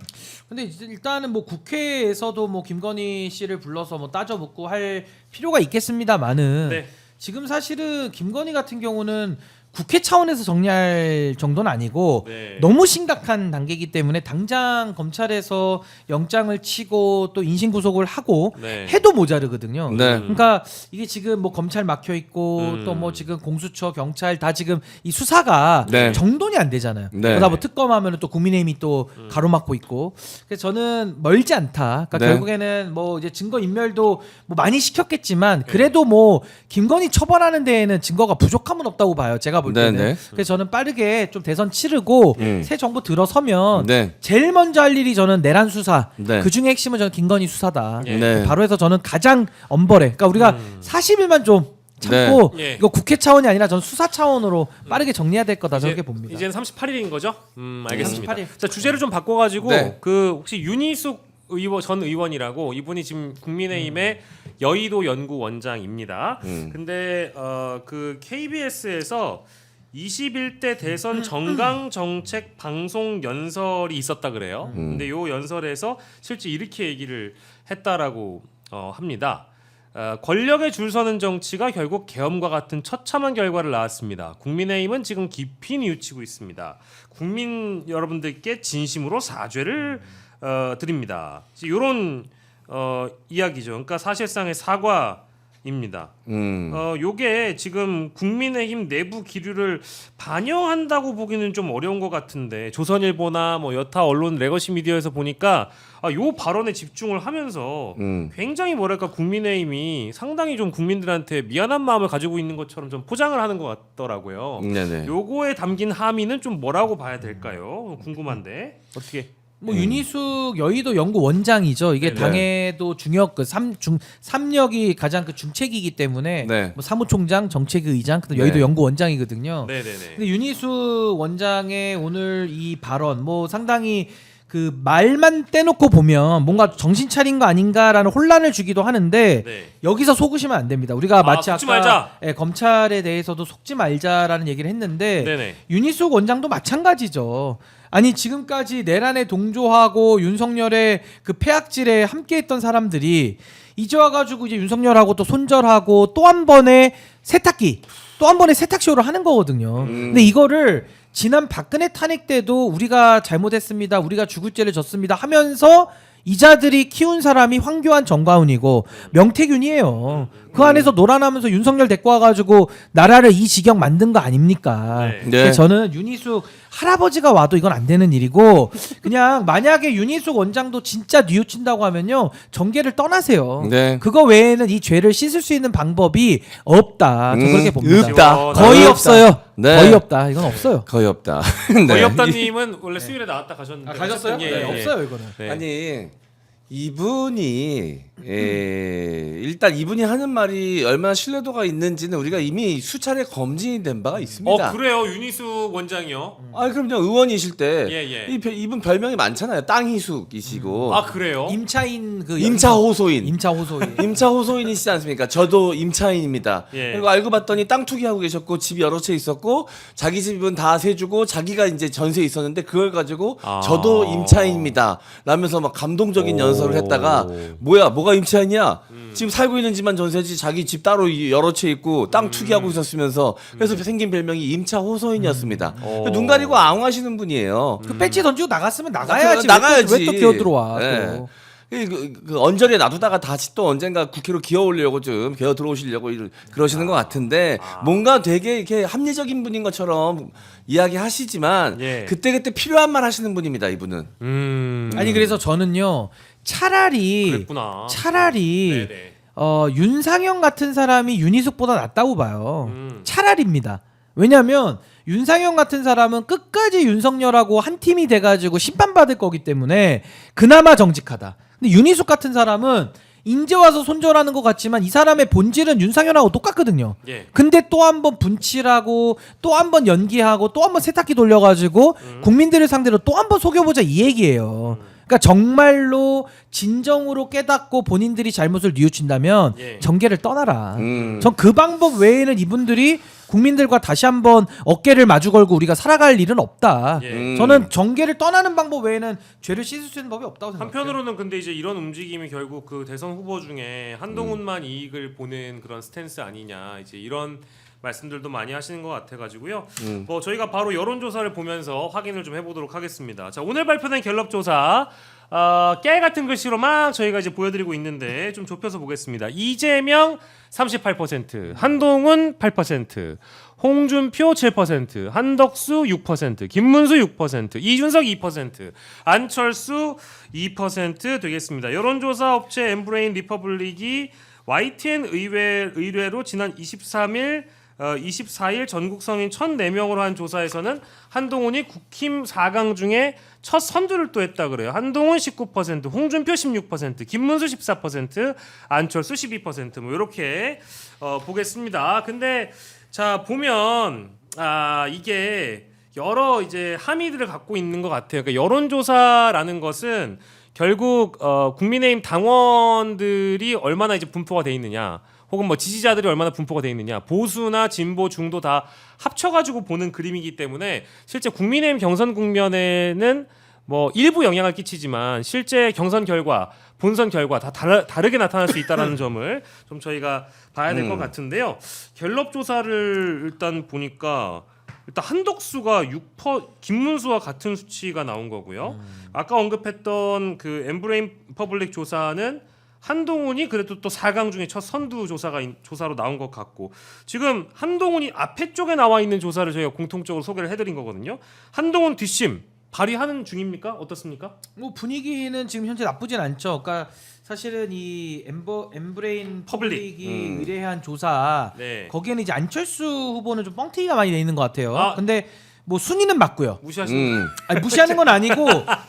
근데 이제 일단은 뭐 국회에서도 뭐 김건희 씨를 불러서 뭐 따져 묻고 할 필요가 있겠습니다만은 네. 지금 사실은 김건희 같은 경우는 국회 차원에서 정리할 정도는 아니고 네. 너무 심각한 단계이기 때문에 당장 검찰에서 영장을 치고 또 인신 구속을 하고 네. 해도 모자르거든요. 네. 그러니까 이게 지금 뭐 검찰 막혀 있고 또 뭐 지금 공수처, 경찰 다 지금 이 수사가 네. 정돈이 안 되잖아요. 네. 그러다 뭐 특검하면은 또 국민의힘이 또 가로막고 있고. 그래서 저는 멀지 않다. 그러니까 네. 결국에는 뭐 이제 증거 인멸도 뭐 많이 시켰겠지만 그래도 뭐 김건희 처벌하는 데에는 증거가 부족함은 없다고 봐요. 제가 볼 때는. 네, 네. 그래서 저는 빠르게 좀 대선 치르고 새 정부 들어서면 네. 제일 먼저 할 일이 저는 내란 수사. 네. 그 중에 핵심은 저는 김건희 수사다. 네. 바로 해서 저는 가장 엄벌해. 그러니까 우리가 40일만 좀 참고 네. 예. 이거 국회 차원이 아니라 전 수사 차원으로 빠르게 정리해야 될 거다 저렇게 봅니다. 이제는 38일인 거죠? 알겠습니다. 38일. 자, 주제를 좀 바꿔가지고 네. 그 혹시 윤희숙 전 의원이라고 이분이 지금 국민의힘의 여의도 연구원장입니다. 근데 그 KBS에서 21대 대선 정강 정책 방송 연설이 있었다 그래요. 근데 요 연설에서 실제 이렇게 얘기를 했다라고 합니다. 권력에 줄 서는 정치가 결국 계엄과 같은 처참한 결과를 낳았습니다. 국민의힘은 지금 깊이 뉘우치고 있습니다. 국민 여러분들께 진심으로 사죄를 드립니다. 이런 이야기죠. 그러니까 사실상의 사과입니다. 요게 지금 국민의힘 내부 기류를 반영한다고 보기는 좀 어려운 것 같은데 조선일보나 뭐 여타 언론 레거시 미디어에서 보니까 요 발언에 집중을 하면서 굉장히 뭐랄까 국민의힘이 상당히 좀 국민들한테 미안한 마음을 가지고 있는 것처럼 좀 포장을 하는 것 같더라고요. 네네. 요거에 담긴 함의는 좀 뭐라고 봐야 될까요? 궁금한데 어떻게? 뭐 윤희숙 여의도 연구 원장이죠. 이게 네네. 당에도 중역 그 삼역이 가장 그 중책이기 때문에 네. 뭐 사무총장, 정책위 의장, 그다음 네. 여의도 연구 원장이거든요. 네네네. 근데 윤희숙 원장의 오늘 이 발언 뭐 상당히 그 말만 떼놓고 보면 뭔가 정신 차린 거 아닌가라는 혼란을 주기도 하는데 네. 여기서 속으시면 안 됩니다. 우리가 마치 속지 아까 말자. 예, 검찰에 대해서도 속지 말자라는 얘기를 했는데 네네. 윤희숙 원장도 마찬가지죠. 아니 지금까지 내란에 동조하고 윤석열의 그 폐악질에 함께했던 사람들이 이제 와가지고 이제 윤석열하고 또 손절하고 또 한 번의 세탁기, 또 한 번의 세탁쇼를 하는 거거든요. 근데 이거를 지난 박근혜 탄핵 때도 우리가 잘못했습니다, 우리가 죽을 죄를 졌습니다 하면서 이자들이 키운 사람이 황교안, 정가운이고 명태균이에요. 그 안에서 놀아나면서 윤석열 데리고 와가지고 나라를 이 지경 만든 거 아닙니까? 네. 근데 저는 윤희숙 할아버지가 와도 이건 안 되는 일이고 그냥 만약에 윤희숙 원장도 진짜 뉘우친다고 하면요 정계를 떠나세요. 네. 그거 외에는 이 죄를 씻을 수 있는 방법이 없다. 저 그렇게 봅니다. 없다. 거의 없다. 없어요. 네. 거의 없다. 이건 없어요. 거의 없다. 거의 네. 없다님은 원래 수요일에 나왔다 가셨는데 가셨어요? 예, 네, 예. 없어요 이거는. 네. 아니 이분이 일단 이분이 하는 말이 얼마나 신뢰도가 있는지는 우리가 이미 수차례 검증이 된 바가 있습니다. 그래요 윤희숙 원장이요. 아 그럼요 의원이실 때 예, 예. 이분 별명이 많잖아요. 땅희숙이시고 아 그래요? 임차인 그 임차호소인. 임차호소인. 임차호소인이시지 않습니까? 저도 임차인입니다. 예. 그리고 알고 봤더니 땅 투기하고 계셨고 집이 여러 채 있었고 자기 집은 다 세주고 자기가 이제 전세 있었는데 그걸 가지고 아. 저도 임차인입니다. 라면서 막 감동적인 연설을 했다가 뭐가 임차인이야? 지금 살고 있는 집만 전세지 자기 집 따로 여러 채 있고 땅 투기하고 있었으면서 그래서 생긴 별명이 임차호소인이었습니다. 눈 가리고 앙하시는 분이에요. 그 배지 던지고 나갔으면 나가야지. 나가야지. 왜 또 기어 들어와? 네. 또. 그 언저리에 놔두다가 다시 또 언젠가 국회로 기어오려고 좀 기어 들어오시려고 그러시는 것 같은데 뭔가 되게 이렇게 합리적인 분인 것처럼 이야기하시지만 예. 그때 필요한 말 하시는 분입니다 이분은. 아니 그래서 저는요 차라리 그랬구나. 네네. 윤상현 같은 사람이 윤희숙보다 낫다고 봐요. 차라리입니다. 왜냐하면 윤상현 같은 사람은 끝까지 윤석열하고 한 팀이 돼가지고 심판받을 거기 때문에 그나마 정직하다. 근데 윤희숙 같은 사람은 인제 와서 손절하는 것 같지만 이 사람의 본질은 윤상현하고 똑같거든요. 예. 근데 또 한 번 분칠하고 또 한 번 연기하고 또 한 번 세탁기 돌려가지고 국민들을 상대로 또 한 번 속여보자 이 얘기예요. 그러니까 정말로 진정으로 깨닫고 본인들이 잘못을 뉘우친다면 예. 정계를 떠나라. 전 그 방법 외에는 이분들이 국민들과 다시 한번 어깨를 마주 걸고 우리가 살아갈 일은 없다. 예. 저는 정계를 떠나는 방법 외에는 죄를 씻을 수 있는 법이 없다고 생각해요. 한편으로는 근데 이제 이런 움직임이 결국 그 대선 후보 중에 한동훈만 이익을 보는 그런 스탠스 아니냐 이제 이런 말씀들도 많이 하시는 것 같아가지고요. 뭐 저희가 바로 여론조사를 보면서 확인을 좀 해보도록 하겠습니다. 자 오늘 발표된 갤럽조사 깨 같은 글씨로 막 저희가 이제 보여드리고 있는데 좀 좁혀서 보겠습니다. 이재명 38%, 한동훈 8%, 홍준표 7%, 한덕수 6%, 김문수 6%, 이준석 2%, 안철수 2% 되겠습니다. 여론조사 업체 엠브레인 리퍼블릭이 YTN 의뢰로 지난 24일 전국 성인 1,004명으로 한 조사에서는 한동훈이 국힘 4강 중에 첫 선두를 또 했다 그래요. 한동훈 19%, 홍준표 16%, 김문수 14%, 안철수 12%뭐 이렇게 보겠습니다. 근데 자 보면 이게 여러 이제 함의들을 갖고 있는 것 같아요. 그러니까 여론조사라는 것은 결국 국민의힘 당원들이 얼마나 이제 분포가 돼 있느냐. 혹은 뭐 지지자들이 얼마나 분포가 돼 있느냐, 보수나 진보, 중도 다 합쳐가지고 보는 그림이기 때문에 실제 국민의힘 경선 국면에는 뭐 일부 영향을 끼치지만 실제 경선 결과, 본선 결과 다 다르게 나타날 수 있다는 점을 좀 저희가 봐야 될 것 같은데요. 갤럽 조사를 일단 보니까 일단 한덕수가 김문수와 같은 수치가 나온 거고요. 아까 언급했던 그 엠브레인 퍼블릭 조사는 한동훈이 그래도 또 4강 중에 첫 선두 조사로 나온 것 같고 지금 한동훈이 앞에 쪽에 나와 있는 조사를 저희가 공통적으로 소개를 해드린 거거든요. 한동훈 뒷심 발휘하는 중입니까? 어떻습니까? 뭐 분위기는 지금 현재 나쁘진 않죠. 그러니까 사실은 이 엠브레인 퍼블릭이 의뢰한 조사 네. 거기에는 이제 안철수 후보는 좀 뻥튀기가 많이 돼 있는 것 같아요. 근데 뭐 순위는 맞고요. 무시하시는 아니, 무시하는 건 아니고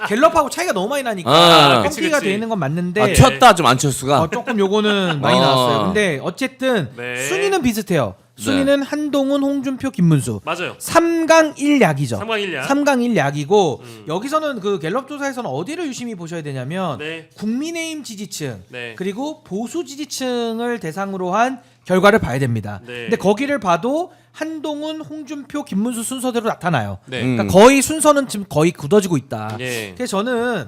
갤럽하고 차이가 너무 많이 나니까 아, 컴피가 그치. 돼 있는 건 맞는데 아, 튀었다 좀 안철수가. 조금 요거는 많이 어. 나왔어요. 근데 어쨌든 네. 순위는 비슷해요. 순위는 한동훈, 홍준표, 김문수. 맞아요. 3강 1약이죠. 3강 1약. 3강 1약이고 여기서는 그 갤럽 조사에서는 어디를 유심히 보셔야 되냐면 네. 국민의힘 지지층 네. 그리고 보수 지지층을 대상으로 한 결과를 봐야 됩니다. 네. 근데 거기를 봐도 한동훈, 홍준표, 김문수 순서대로 나타나요. 네. 그러니까 거의 순서는 지금 거의 굳어지고 있다. 예. 그래서 저는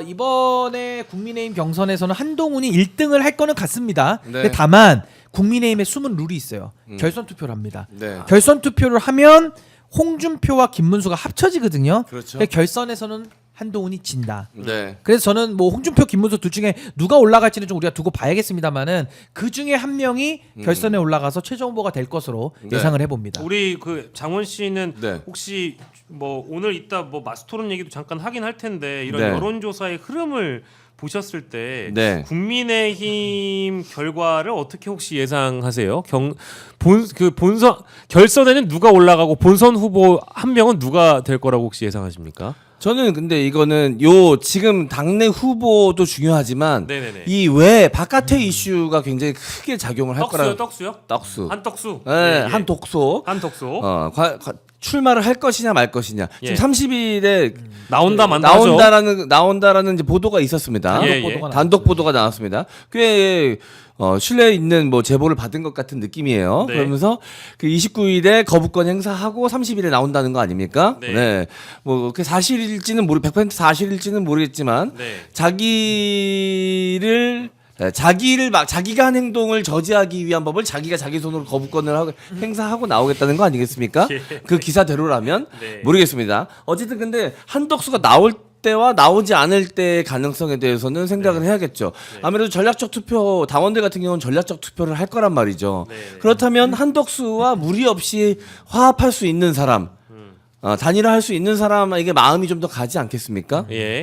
이번에 국민의힘 경선에서는 한동훈이 1등을 할 거는 같습니다. 네. 근데 다만 국민의힘에 숨은 룰이 있어요. 결선 투표를 합니다. 네. 결선 투표를 하면 홍준표와 김문수가 합쳐지거든요. 그렇죠. 근데 결선에서는 한동훈이 진다. 네. 그래서 저는 뭐 홍준표, 김문수 둘 중에 누가 올라갈지는 좀 우리가 두고 봐야겠습니다만은 그 중에 한 명이 결선에 올라가서 최종 후보가 될 것으로 네. 예상을 해봅니다. 우리 그 장원 씨는 네. 혹시 뭐 오늘 이따 뭐 마스토론 얘기도 잠깐 하긴 할 텐데 이런 네. 여론조사의 흐름을 보셨을 때 네. 국민의힘 결과를 어떻게 혹시 예상하세요? 본선 결선에는 누가 올라가고 본선 후보 한 명은 누가 될 거라고 혹시 예상하십니까? 저는 근데 이거는 요 지금 당내 후보도 중요하지만 네네네. 이 외 바깥의 이슈가 굉장히 크게 작용을 할 떡수요, 거라. 떡수요? 떡수. 한떡수. 네, 예, 예. 한 독소. 한떡수. 출마를 할 것이냐 말 것이냐. 예. 지금 30일에 나온다 만다죠. 나온다라는 이제 보도가 있었습니다. 예, 예. 보도가 단독 보도가 나왔습니다. 꽤 신뢰 있는 뭐 제보를 받은 것 같은 느낌이에요. 네. 그러면서 그 29일에 거부권 행사하고 30일에 나온다는 거 아닙니까? 네. 뭐 그 사실일지는 100% 사실일지는 모르겠지만 네. 자기가 한 행동을 저지하기 위한 법을 자기가 자기 손으로 거부권을 하고 행사하고 나오겠다는 거 아니겠습니까? 예. 그 기사대로라면 네. 모르겠습니다. 어쨌든 근데 한덕수가 나올 때와 나오지 않을 때의 가능성에 대해서는 생각을 해야겠죠. 아무래도 전략적 투표 당원들 같은 경우는 전략적 투표를 할 거란 말이죠. 네. 그렇다면 한덕수와 무리 없이 화합할 수 있는 사람, 단일화할 수 있는 사람에게 마음이 좀 더 가지 않겠습니까? 예.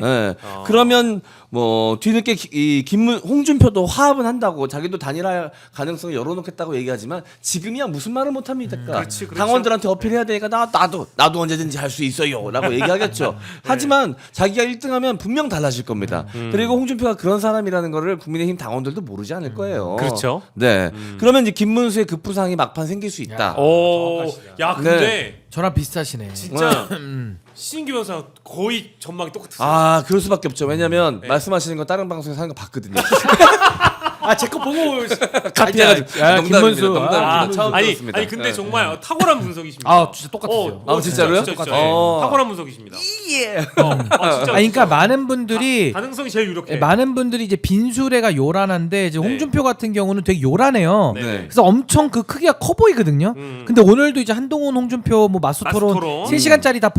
그러면 뭐 뒤늦게 홍준표도 화합은 한다고 자기도 단일화 가능성을 열어놓겠다고 얘기하지만 지금이야 무슨 말을 못합니까? 그렇지, 그렇죠. 당원들한테 어필해야 되니까 나도 언제든지 할 수 있어요라고 얘기하겠죠. 하지만 자기가 1등하면 분명 달라질 겁니다. 그리고 홍준표가 그런 사람이라는 거를 국민의힘 당원들도 모르지 않을 거예요. 그렇죠. 네. 그러면 이제 김문수의 급부상이 막판 생길 수 있다. 오, 야 근데 네. 저랑 비슷하시네. 진짜 신규 변호사 거의 전망이 똑같았어요. 아, 그럴 수밖에 없죠. 왜냐면 네. 말씀하시는 거 다른 방송에서 하는 거 봤거든요. 제 거 보고 카피해가지고. 야, 농담입니다. 김문수. 농담입니다. 처음 아니 들었습니다. 아니 근데 네. 정말 탁월한 분석이십니다. 진짜 똑같았어요. 진짜로요? 진짜, 똑같아요. 예. 탁월한 분석이십니다. 진짜. 그러니까 많은 분들이 가능성이 제일 유력해. 많은 분들이 이제 빈수레가 요란한데 이제 네. 홍준표 같은 경우는 되게 요란해요. 네. 네. 그래서 엄청 그 크기가 커 보이거든요. 근데 오늘도 이제 한동훈, 홍준표 뭐 마수토론 마수토론. 3시간짜리 다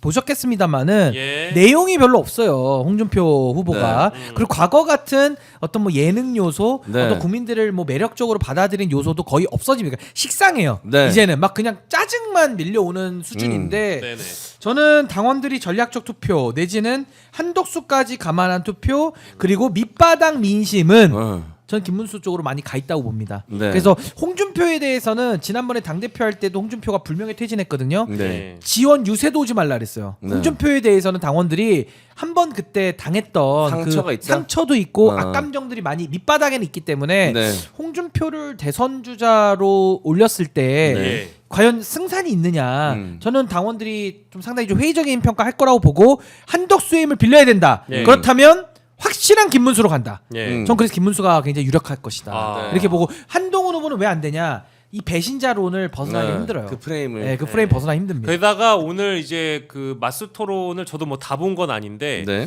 보셨겠습니다만은 예. 내용이 별로 없어요. 홍준표 후보가. 그리고 과거 같은 어떤 뭐 예능 요소, 네. 어떤 국민들을 뭐 매력적으로 받아들인 요소도 거의 없어집니다. 식상해요. 네. 이제는 막 그냥 짜증만 밀려오는 수준인데 네네. 저는 당원들이 전략적 투표 내지는 한독수까지 감안한 투표 그리고 밑바닥 민심은 저는 김문수 쪽으로 많이 가 있다고 봅니다. 네. 그래서 홍준표에 대해서는 지난번에 당대표 할 때도 홍준표가 불명예 퇴진했거든요. 네. 지원 유세도 오지 말라 그랬어요. 네. 홍준표에 대해서는 당원들이 한 번 그때 당했던 상처가 그 있다? 상처도 있고 어. 악감정들이 많이 밑바닥에는 있기 때문에 네. 홍준표를 대선 주자로 올렸을 때 네. 과연 승산이 있느냐? 저는 당원들이 좀 상당히 좀 회의적인 평가할 거라고 보고 한덕수의 힘을 빌려야 된다. 네. 그렇다면 확실한 김문수로 간다. 예. 전 그래서 김문수가 굉장히 유력할 것이다. 아. 이렇게 보고 한동훈 후보는 왜 안 되냐? 이 배신자론을 벗어나기 네. 힘들어요. 그 프레임을. 네, 그 프레임 벗어나기 힘듭니다. 게다가 오늘 이제 그 마스 토론을 저도 뭐 다 본 건 아닌데 네.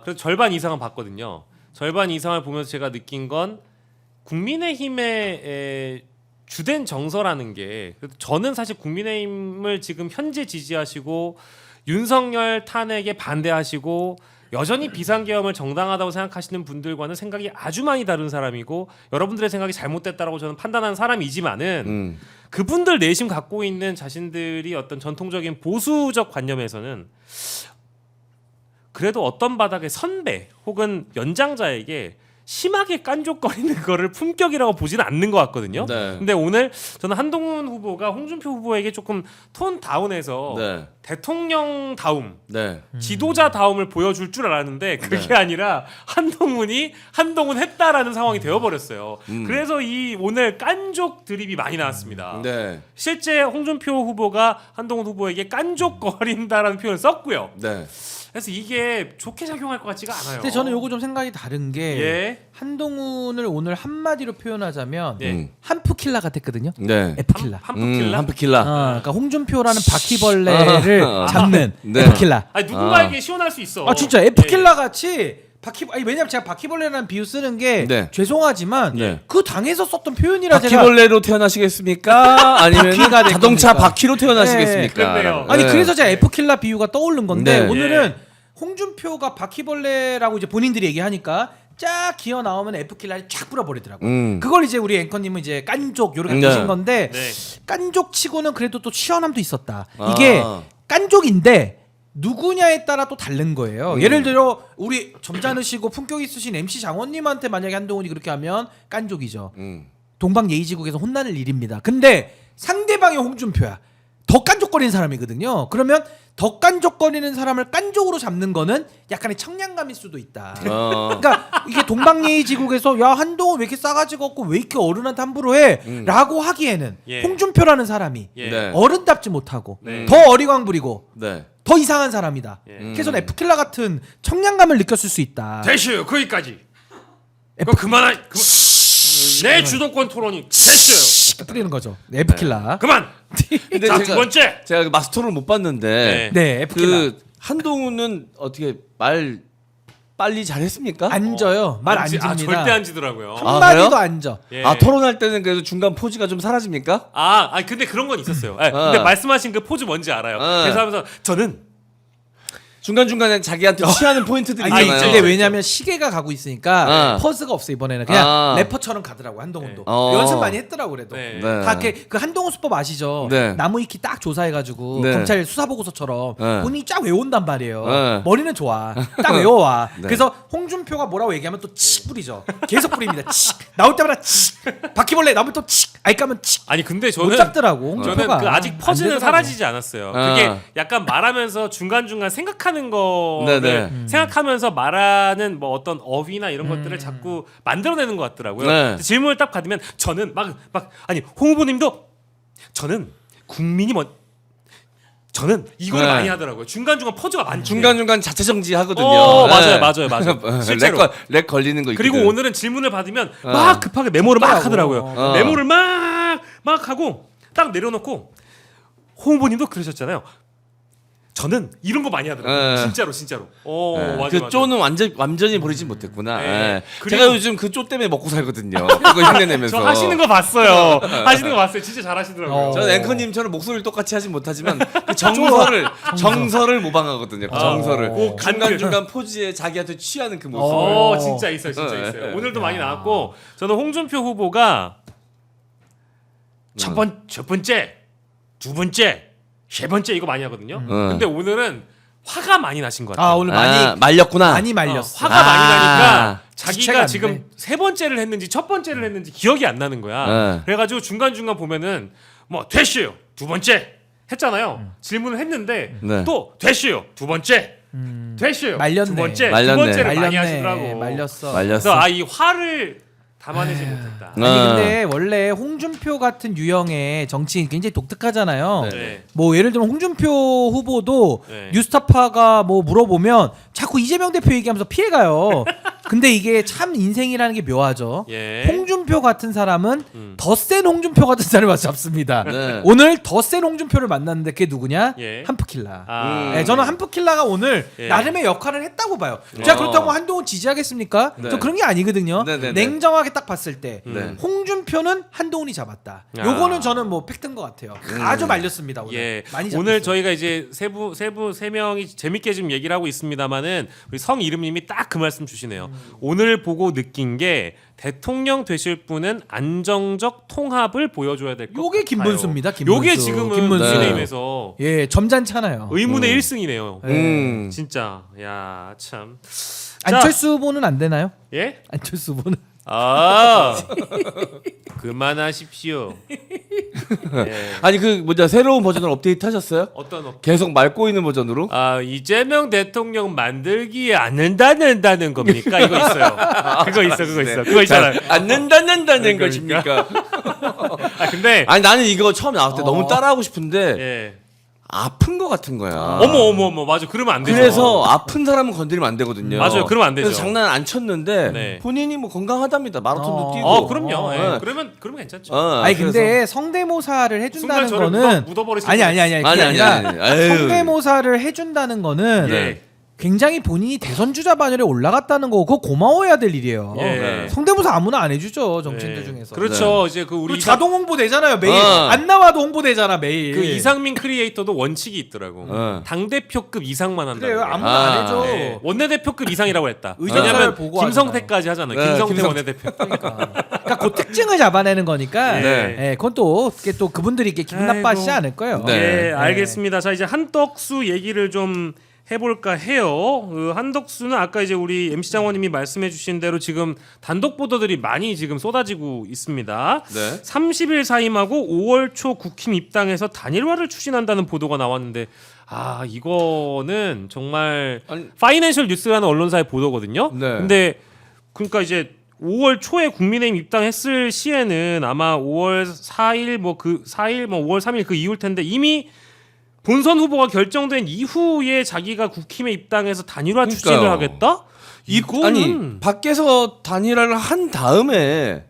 그래도 절반 이상은 봤거든요. 절반 이상을 보면서 제가 느낀 건 국민의힘의 주된 정서라는 게 저는 사실 국민의힘을 지금 현재 지지하시고 윤석열 탄핵에 반대하시고 여전히 비상계엄을 정당하다고 생각하시는 분들과는 생각이 아주 많이 다른 사람이고 여러분들의 생각이 잘못됐다라고 저는 판단하는 사람이지만은 그분들 내심 갖고 있는 자신들이 어떤 전통적인 보수적 관념에서는 그래도 어떤 바닥의 선배 혹은 연장자에게 심하게 깐족거리는 거를 품격이라고 보지는 않는 것 같거든요. 네. 근데 오늘 저는 한동훈 후보가 홍준표 후보에게 조금 톤 다운해서 네. 대통령 다움, 네. 지도자 다움을 보여줄 줄 알았는데 그게 네. 아니라 한동훈이 한동훈 했다라는 상황이 되어버렸어요. 그래서 이 오늘 깐족 드립이 많이 나왔습니다. 네. 실제 홍준표 후보가 한동훈 후보에게 깐족거린다라는 표현을 썼고요. 네. 그래서 이게 좋게 작용할 것 같지가 않아요. 근데 저는 요거 좀 생각이 다른 게 예. 한동훈을 오늘 한마디로 표현하자면 예. 한프킬라 같았거든요. 네. F킬라. 한프킬라. 한프킬라. 그러니까 홍준표라는 바퀴벌레를 잡는 네. F킬라. 아니 누군가에게 시원할 수 있어. 아 진짜 F킬라 같이 아니 왜냐면 제가 바퀴벌레라는 비유 쓰는 게 네. 죄송하지만 네. 그 당에서 썼던 표현이라 제가 바퀴벌레로 태어나시겠습니까? 아니면 바퀴가 될 자동차 겁니까? 바퀴로 태어나시겠습니까? 네, 그렇네요. 아니 네. 그래서 제가 F킬라 비유가 떠오른 건데 네. 오늘은 홍준표가 바퀴벌레라고 이제 본인들이 얘기하니까 쫙 기어 나오면 F킬라를 쫙 뿌려버리더라고요. 그걸 이제 우리 앵커님은 이제 깐족 요렇게 네. 보신 건데 네. 깐족치고는 그래도 또 시원함도 있었다. 아. 이게 깐족인데 누구냐에 따라 또 다른 거예요. 예를 들어 우리 점잖으시고 품격 있으신 MC 장원님한테 만약에 한동훈이 그렇게 하면 깐족이죠. 동방예의지국에서 혼나는 일입니다. 근데 상대방이 홍준표야. 더 깐족거리는 사람이거든요. 그러면 더 깐족거리는 사람을 깐족으로 잡는 거는 약간의 청량감일 수도 있다. 그러니까 이게 동방예의지국에서 야 한동훈 왜 이렇게 싸가지가 없고 왜 이렇게 어른한테 함부로 해? 라고 하기에는 예. 홍준표라는 사람이 예. 네. 어른답지 못하고 네. 더 어리광 부리고 네. 더 이상한 사람이다. 예. 그래서 F킬라 같은 청량감을 느꼈을 수 있다. 됐어요. 거기까지. 그럼 그만. 내 주도권 토론이 됐어요. 뿌리는 거죠. F킬라. 그만. 근데 자, 두 번째. 제가 그 마스터를 못 봤는데 네, F킬라. 그 한동훈은 어떻게 말 빨리 잘했습니까? 앉아요. 말 안 집니다. 절대 안 지더라고요. 한마디도 그래요? 앉아. 예. 아 토론할 때는 그래도 중간 포즈가 좀 사라집니까? 아니 근데 그런 건 있었어요. 아니, 근데 말씀하신 그 포즈 뭔지 알아요. 그래서 하면서 저는 중간 중간에 자기한테 취하는 포인트들이 아니 있잖아요. 근데 왜냐면 시계가 가고 있으니까 어. 퍼즈가 없어 이번에는 그냥 아. 래퍼처럼 가더라고 한동훈도 네. 연습 많이 했더라고 그래도 네. 네. 다 이렇게 그 한동훈 수법 아시죠? 네. 나무 위키 딱 조사해가지고 네. 검찰 수사 보고서처럼 네. 본인이 쫙 외운단 말이에요. 네. 머리는 좋아, 딱 외워와. 네. 그래서 홍준표가 뭐라고 얘기하면 또 칙 뿌리죠. 계속 뿌립니다. 칙 나올 때마다 칙 바퀴벌레 나오면 또 칙 알까면 칙. 아니 근데 못 저는 잡더라고. 저는 홍준표가. 그 아직 퍼즐은 안 되더라고. 사라지지 않았어요. 그게 약간 말하면서 중간중간 생각하는 거를 네네. 생각하면서 말하는 뭐 어떤 어휘나 이런 것들을 자꾸 만들어내는 것 같더라고요. 네. 근데 질문을 딱 받으면 저는 아니 홍 후보님도 저는 국민이 저는 이걸 네. 많이 하더라고요. 중간중간 퍼즐가 많죠. 중간중간 자체 정지하거든요. 맞아요. 실제로. 렉 걸리는 거 있거든. 그리고 오늘은 질문을 받으면 막 급하게 메모를 막 하더라고요. 어. 메모를 막 하고 딱 내려놓고 홍 후보님도 그러셨잖아요. 저는 이런 거 많이 하더라고요. 네. 진짜로. 네. 맞아. 그 쪼는 완전히 버리지 못했구나. 네. 네. 그리고- 제가 요즘 그 쪼 때문에 먹고 살거든요. 그거 흉내내면서. 저 하시는 거 봤어요. 하시는 거 봤어요. 진짜 잘하시더라고요. 저는 앵커님처럼 목소리를 똑같이 하진 못하지만 그 정서를 모방하거든요. 그 정서를. 그 중간중간 포즈에 자기한테 취하는 그 모습을. 진짜 있어요. 네. 있어요. 오늘도 많이 나왔고 저는 홍준표 후보가 첫 번째, 두 번째, 세 번째 이거 많이 하거든요. 근데 오늘은 화가 많이 나신 것 같아요. 오늘 많이 말렸구나. 많이 말렸어. 화가 많이 나니까 주체가 자기가 안 지금 돼. 세 번째를 했는지 첫 번째를 했는지 기억이 안 나는 거야. 네. 그래가지고 중간중간 보면은 뭐 됐어요 두 번째 했잖아요. 질문을 했는데 네. 또 됐어요 두 번째 됐어요 말렸네. 두 번째 말렸네. 두 번째를 많이 하시더라고. 말렸어. 그래서 이 화를 담아내지 못했다. 아니 근데 원래 홍준표 같은 유형의 정치인 굉장히 독특하잖아요. 네. 뭐 예를 들면 홍준표 후보도 네. 뉴스타파가 뭐 물어보면 자꾸 이재명 대표 얘기하면서 피해가요. 근데 이게 참 인생이라는 게 묘하죠. 예. 홍준표 같은 사람은 더 센 홍준표 같은 사람을 잡습니다. 네. 오늘 더 센 홍준표를 만났는데 그게 누구냐? 예. 한프킬라. 아. 네, 저는 한프킬라가 오늘 예. 나름의 역할을 했다고 봐요. 제가 그렇다고 한동훈 지지하겠습니까? 네. 저 그런 게 아니거든요. 네네네. 냉정하게 딱 봤을 때 네. 홍준표는 한동훈이 잡았다. 아. 요거는 저는 뭐 팩트인 것 같아요. 아주 말렸습니다 오늘. 예. 많이 오늘 잡혔어요. 저희가 이제 세 명이 재밌게 좀 얘기를 하고 있습니다만은 우리 성 이름님이 딱 그 말씀 주시네요. 오늘 보고 느낀 게 대통령 되실 분은 안정적 통합을 보여줘야 될 것 같아요. 요게 김문수입니다. 김문수. 요게 지금은 김문수. 국민의힘에서 예, 점잖잖아요. 의문의 1승이네요. 네. 진짜 야 참. 안철수 후보는 안 되나요? 예? 안철수 후보는 아 그만하십시오. 예. 아니 그 뭐냐 새로운 버전을 업데이트 하셨어요? 어떤 계속 맑고 있는 버전으로? 아 이재명 대통령 만들기에 않는다는 겁니까? 이거 있어요. 그거 있어. 그거 있잖아요. 않는다는 그러니까. 것입니까? 아 근데 아니 나는 이거 처음 나왔을 때 너무 따라하고 싶은데 예. 아픈 거 같은 거야. 어머 맞아. 그러면 안 되죠. 그래서 아픈 사람은 건드리면 안 되거든요. 맞아요. 그러면 안 되죠. 그래서 장난 안 쳤는데 네. 본인이 뭐 건강하답니다. 마라톤도 뛰고. 그럼요. 예. 네. 그러면 괜찮죠. 아니 근데 성대모사를 해준다는 순간 저를 거는 묻어버리실 아니 그게 아니라 아유. 성대모사를 해준다는 거는 예. 굉장히 본인이 대선 주자 반열에 올라갔다는 거고 그거 고마워해야 될 일이에요. 예. 성대모사 아무나 안 해주죠 정치인들 예. 중에서. 그렇죠. 이제 그 우리 그리고 자동 홍보 되잖아요 매일. 어. 안 나와도 홍보 되잖아 매일. 그 이상민 크리에이터도 원칙이 있더라고. 어. 당 대표급 이상만 한다. 그래요 아무나 안 해줘. 네. 원내대표급 이상이라고 했다. 의전사를 왜냐면 보고 김성태까지 하잖아요. 네, 김성태 김성태. 원내대표. 그러니까 그 특징을 잡아내는 거니까. 네. 예, 그건 또 그게 또 그분들이 이렇게 기분 나빠하시지 아이고. 않을 거예요. 네. 네, 알겠습니다. 자 이제 한덕수 얘기를 좀 해볼까 해요. 그 한덕수는 아까 이제 우리 MC 장원님이 말씀해주신 대로 지금 단독 보도들이 많이 지금 쏟아지고 있습니다. 네. 30일 사임하고 5월 초 국힘 입당해서 단일화를 추진한다는 보도가 나왔는데 이거는 정말 아니, 파이낸셜 뉴스라는 언론사의 보도거든요. 네. 근데 그러니까 이제 5월 초에 국민의힘 입당했을 시에는 아마 5월 4일 5월 3일 그 이후일 텐데 이미 본선 후보가 결정된 이후에 자기가 국힘에 입당해서 단일화 그러니까요. 추진을 하겠다? 이거는 아니 밖에서 단일화를 한 다음에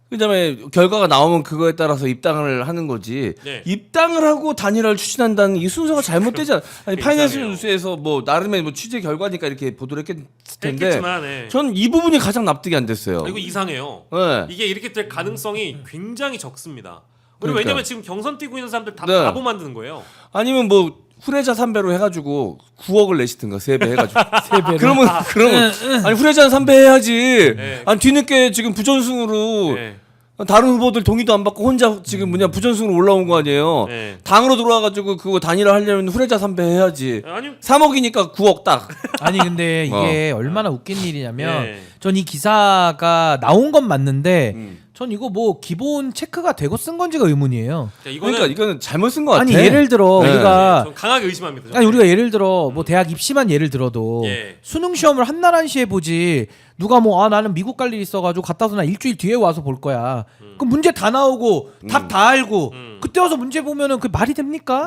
그다음에 결과가 나오면 그거에 따라서 입당을 하는 거지. 네. 입당을 하고 단일화를 추진한다는 이 순서가 잘못되잖아. 아니 파이낸셜 이상해요. 뉴스에서 뭐 나름의 뭐 취재 결과니까 이렇게 보도를 했을 텐데. 했겠지만 네. 전 이 부분이 가장 납득이 안 됐어요. 이거 이상해요. 네. 이게 이렇게 될 가능성이 굉장히 적습니다. 그리고 그러니까. 왜냐면 지금 경선 뛰고 있는 사람들 다 네. 바보 만드는 거예요. 아니면 뭐 후레자 3배로 해가지고 9억을 내시든가 3배 해가지고. 3배로. 그러면 아니 후레자는 3배 해야지. 네. 아니 뒤늦게 지금 부전승으로 네. 다른 후보들 동의도 안 받고 혼자 지금 부전승으로 올라온 거 아니에요. 네. 당으로 들어와가지고 그거 단일화 하려면 후레자 3배 해야지. 아니 3억이니까 9억 딱. 아니 근데 이게 얼마나 웃긴 일이냐면 네. 전 이 기사가 나온 건 맞는데 음. 전 이거 뭐 기본 체크가 되고 쓴 건지가 의문이에요. 자, 이거는 그러니까 이거는 잘못 쓴 것 같아. 아니 예를 들어 네. 우리가 전 강하게 의심합니다. 아니 우리가 예를 들어 뭐 대학 입시만 예를 들어도 예. 수능 시험을 한나란시 해보지 누가 뭐 나는 미국 갈 일 있어가지고 갔다 와서 나 일주일 뒤에 와서 볼 거야. 그 문제 다 나오고 답 다 알고 그때 와서 문제 보면은 그 말이 됩니까?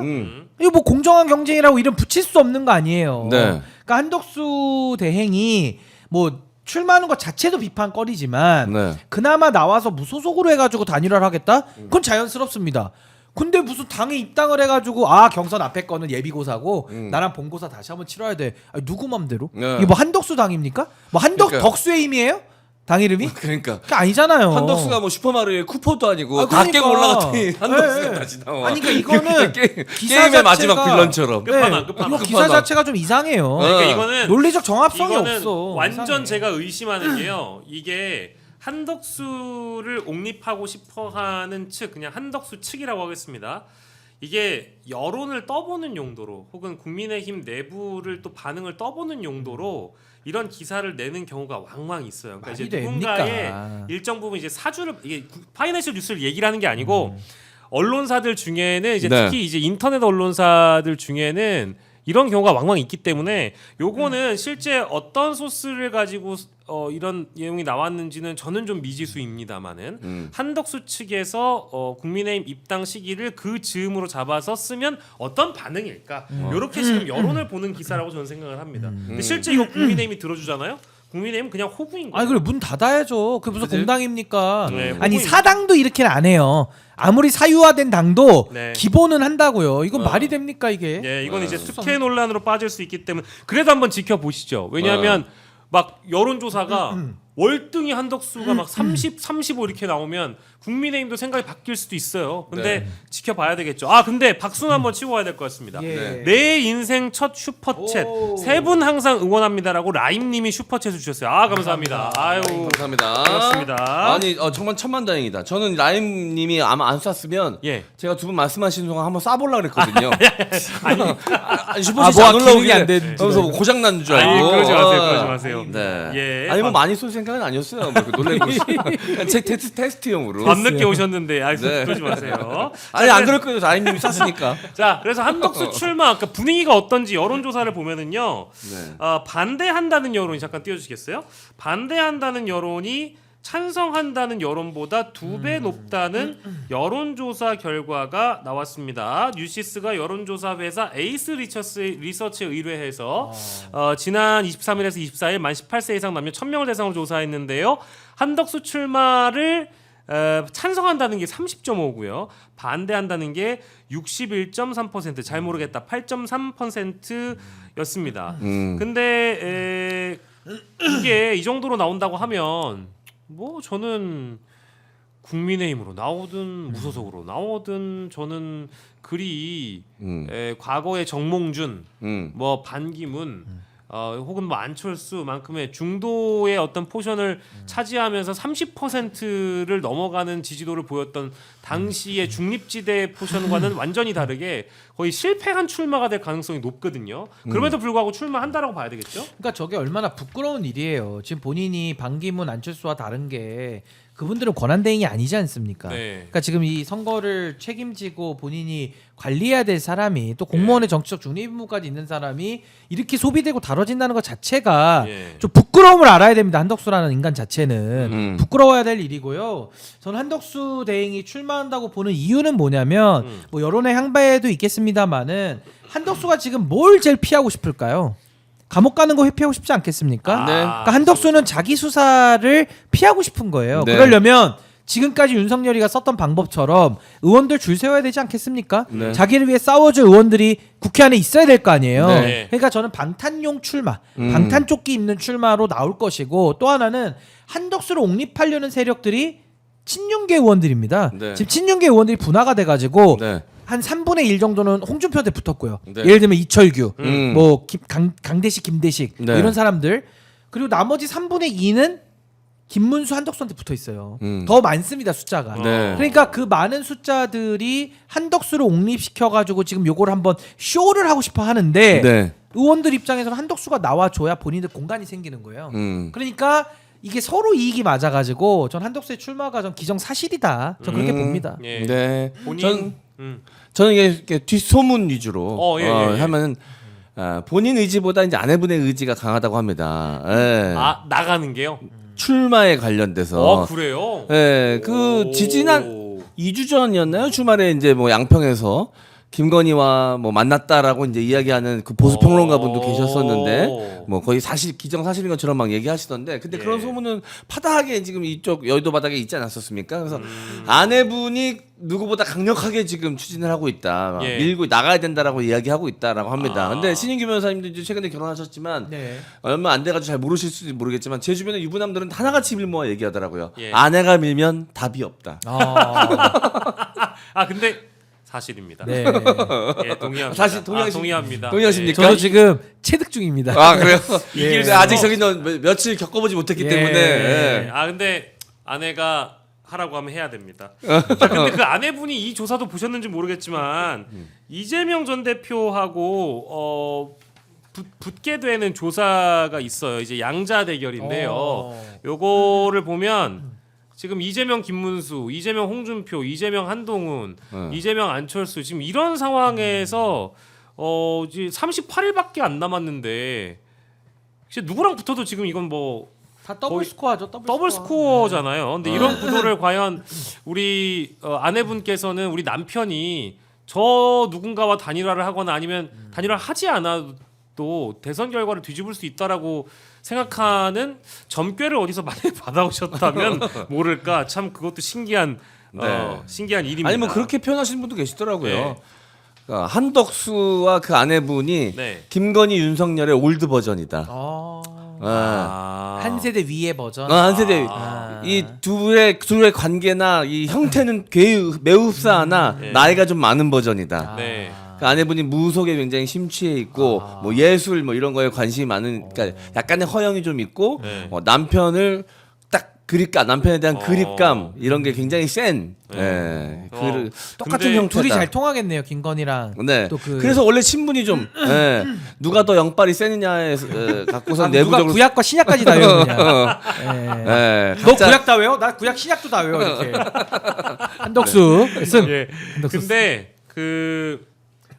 이거 뭐 공정한 경쟁이라고 이름 붙일 수 없는 거 아니에요. 네. 그러니까 한덕수 대행이 뭐 출마하는 것 자체도 비판거리지만 네. 그나마 나와서 무소속으로 해가지고 단일화를 하겠다? 그건 자연스럽습니다. 근데 무슨 당에 입당을 해가지고 경선 앞에 거는 예비고사고 나랑 본고사 다시 한번 치러야 돼. 아니, 누구 맘대로? 네. 이게 뭐 한덕수 당입니까? 뭐 그러니까요. 덕수의 힘이에요? 당 이름이? 그러니까 그게 아니잖아요. 한덕수가 뭐 슈퍼마리오의 쿠퍼도 아니고 아, 다 그러니까. 깨고 올라갔더니 한덕수가 네. 다시 나와. 아니 그러니까 이거는 기사 게임의 마지막 자체가- 빌런처럼. 끝판왕. 이거 기사 끝판왕. 자체가 좀 이상해요. 그러니까 어. 이거는 논리적 정합성이 이거는 없어. 완전 이상해. 제가 의심하는 게요. 이게 한덕수를 옹립하고 싶어하는 측, 그냥 한덕수 측이라고 하겠습니다. 이게 여론을 떠보는 용도로 혹은 국민의힘 내부를 또 반응을 떠보는 용도로 이런 기사를 내는 경우가 왕왕 있어요. 그러니까 이제 말이 누군가의 됩니까? 일정 부분 이제 사주를 이게 파이낸셜 뉴스를 얘기를 하는 게 아니고 언론사들 중에는 이제 네. 특히 이제 인터넷 언론사들 중에는 이런 경우가 왕왕 있기 때문에 요거는 실제 어떤 소스를 가지고 이런 내용이 나왔는지는 저는 좀 미지수입니다만은 한덕수 측에서 국민의힘 입당 시기를 그 즈음으로 잡아서 쓰면 어떤 반응일까 요렇게 지금 여론을 보는 기사라고 저는 생각을 합니다. 근데 실제 이거 국민의힘이 들어주잖아요. 국민의힘은 그냥 호구인 거예요. 아니 그래 문 닫아야죠. 그게 무슨 그치? 공당입니까? 네, 아니 호구인 사당도 이렇게는 안 해요. 아무리 사유화된 당도 네. 기본은 한다고요. 이건 말이 됩니까 이게? 예, 이건 이제 특혜 논란으로 빠질 수 있기 때문에 그래도 한번 지켜보시죠. 왜냐하면 막 여론조사가 월등히 한덕수가 막 30, 35 이렇게 나오면 국민의힘도 생각이 바뀔 수도 있어요. 근데 네. 지켜봐야 되겠죠. 아 근데 박수는 한번 치고 가야 될 것 같습니다. 예. 내 인생 첫 슈퍼챗 오. 세 분 항상 응원합니다라고 라임님이 슈퍼챗을 주셨어요. 아 감사합니다. 아유 감사합니다. 그렇습니다. 아니 정말 천만다행이다. 저는 라임님이 아마 안 쐈으면 예. 제가 두 분 말씀하신 동안 한번 쏴보려 그랬거든요. 아니 슈퍼챗이 뭐가 안 기능이 올라오길래 안 되는 그래서 뭐 고장 난 줄 알고. 아니, 그러지 마세요. 그러지 마세요. 네. 예. 아니 뭐 많이 쏠 생각은 아니었어요. 뭐 놀래고 제 테스트용으로. 밤늦게 오셨는데 아 네. 그러지 마세요. 아니 안 그럴 거예요. 라임님이 쐈으니까. 자 그래서 한덕수 출마 그러니까 분위기가 어떤지 여론조사를 보면은요 네. 반대한다는 여론이 잠깐 띄워주시겠어요? 반대한다는 여론이 찬성한다는 여론보다 2배 높다는 여론조사 결과가 나왔습니다. 뉴시스가 여론조사 회사 에이스 리서치에 의뢰해서 지난 23일에서 24일 만 18세 이상 남녀 1000명을 대상으로 조사했는데요. 한덕수 출마를 찬성한다는 게 30.5고요. 반대한다는 게 61.3%. 잘 모르겠다. 8.3%였습니다. 근데 이게 이 정도로 나온다고 하면 뭐 저는 국민의힘으로 나오든 무소속으로 나오든 저는 그리 과거의 정몽준, 뭐 반기문 혹은 뭐 안철수만큼의 중도의 어떤 포션을 차지하면서 30%를 넘어가는 지지도를 보였던 당시의 중립지대 포션과는 완전히 다르게 거의 실패한 출마가 될 가능성이 높거든요. 그럼에도 불구하고 출마한다라고 봐야 되겠죠? 그러니까 저게 얼마나 부끄러운 일이에요. 지금 본인이 반기문 안철수와 다른 게 그분들은 권한대행이 아니지 않습니까? 네. 그러니까 지금 이 선거를 책임지고 본인이 관리해야 될 사람이 또 공무원의 정치적 중립 의무까지 있는 사람이 이렇게 소비되고 다뤄진다는 것 자체가 예. 좀 부끄러움을 알아야 됩니다. 한덕수라는 인간 자체는 부끄러워야 될 일이고요. 저는 한덕수 대행이 출마한다고 보는 이유는 뭐냐면 뭐 여론의 향배도 있겠습니다만은 한덕수가 지금 뭘 제일 피하고 싶을까요? 감옥 가는 거 회피하고 싶지 않겠습니까? 네. 그러니까 한덕수는 자기 수사를 피하고 싶은 거예요. 네. 그러려면 지금까지 윤석열이가 썼던 방법처럼 의원들 줄 세워야 되지 않겠습니까? 네. 자기를 위해 싸워줄 의원들이 국회 안에 있어야 될 거 아니에요. 네. 그러니까 저는 방탄용 출마, 방탄조끼 입는 출마로 나올 것이고 또 하나는 한덕수를 옹립하려는 세력들이 친윤계 의원들입니다. 네. 지금 친윤계 의원들이 분화가 돼가지고 네. 한 3분의 1 정도는 홍준표한테 붙었고요. 네. 예를 들면 이철규, 음. 뭐 강대식, 김대식 뭐 네. 이런 사람들 그리고 나머지 3분의 2는 김문수, 한덕수한테 붙어 있어요. 더 많습니다 숫자가. 네. 그러니까 그 많은 숫자들이 한덕수를 옹립시켜가지고 지금 요걸 한번 쇼를 하고 싶어 하는데 네. 의원들 입장에서는 한덕수가 나와줘야 본인들 공간이 생기는 거예요. 그러니까 이게 서로 이익이 맞아가지고 전 한덕수의 출마가 전 기정사실이다. 전 그렇게 봅니다. 예. 네. 본인 저는 이게 뒷소문 위주로 예, 예. 하면은 본인 의지보다 이제 아내분의 의지가 강하다고 합니다. 예. 아 나가는 게요? 출마에 관련돼서. 그래요? 예. 그 지지난 2주 전이었나요? 주말에 이제 뭐 양평에서 김건희와 뭐 만났다라고 이제 이야기하는 그 보수 평론가 분도 계셨었는데 뭐 거의 사실 기정사실인 것처럼 막 얘기하시던데 근데 그런 소문은 파다하게 지금 이쪽 여의도 바닥에 있지 않았었습니까? 그래서 아내분이 누구보다 강력하게 지금 추진을 하고 있다. 막 예. 밀고 나가야 된다라고 이야기하고 있다라고 합니다. 근데 신인규 변호사님도 이제 최근에 결혼하셨지만 네. 얼마 안 돼가지고 잘 모르실 수도 모르겠지만 제 주변에 유부남들은 하나같이 밀모아 얘기하더라고요. 예. 아내가 밀면 답이 없다. 아 근데 사실입니다. 네. 예, 동의합니다. 사실 동의합니다. 동의하십니까? 저도 지금 체득 중입니다. 아 그래요? 이길 근데 수 아직 없어. 저기는 며칠 겪어보지 못했기 예. 때문에 예. 예. 아 근데 아내가 하라고 하면 해야 됩니다. 자, 근데 그 아내분이 이 조사도 보셨는지 모르겠지만 이재명 전 대표하고 붙게 되는 조사가 있어요. 이제 양자 대결인데요. 요거를 보면 지금 이재명 김문수, 이재명 홍준표, 이재명 한동훈, 이재명 안철수 지금 이런 상황에서 이제 38일밖에 안 남았는데 이제 누구랑 붙어도 지금 이건 뭐 다 더블 거의 스코어죠. 더블 스코어잖아요. 근데 이런 구도를 과연 우리 아내분께서는 우리 남편이 저 누군가와 단일화를 하거나 아니면 단일화 하지 않아도 대선 결과를 뒤집을 수 있다라고 생각하는 점괘를 어디서 많이 받아오셨다면 모를까 참 그것도 신기한 신기한 일입니다. 아니 뭐 그렇게 표현하시는 분도 계시더라고요. 네. 그러니까 한덕수와 그 아내분이 네. 김건희 윤석열의 올드 버전이다. 예. 한 세대 위의 버전. 한 세대. 아. 이 둘의 관계나 이 형태는 매우 흡사하나 네. 나이가 좀 많은 버전이다. 네. 그 아내분이 무속에 굉장히 심취해 있고 뭐 예술 뭐 이런 거에 관심이 많은 그러니까 약간의 허영이 좀 있고 네. 남편을 딱 그립감 남편에 대한 어. 그립감 이런 게 굉장히 센 네. 똑같은 근데 형태다. 둘이 잘 통하겠네요, 김건희랑. 네. 또 그 그래서 원래 신분이 좀 누가 더 영빨이 세느냐에 갖고서 누가 내부적으로 구약과 신약까지 다 외우느냐. 너 각자- 구약 다 외워? 나 구약 신약도 다 외워 이렇게. 한덕수 승. 예. 한덕수 근데 그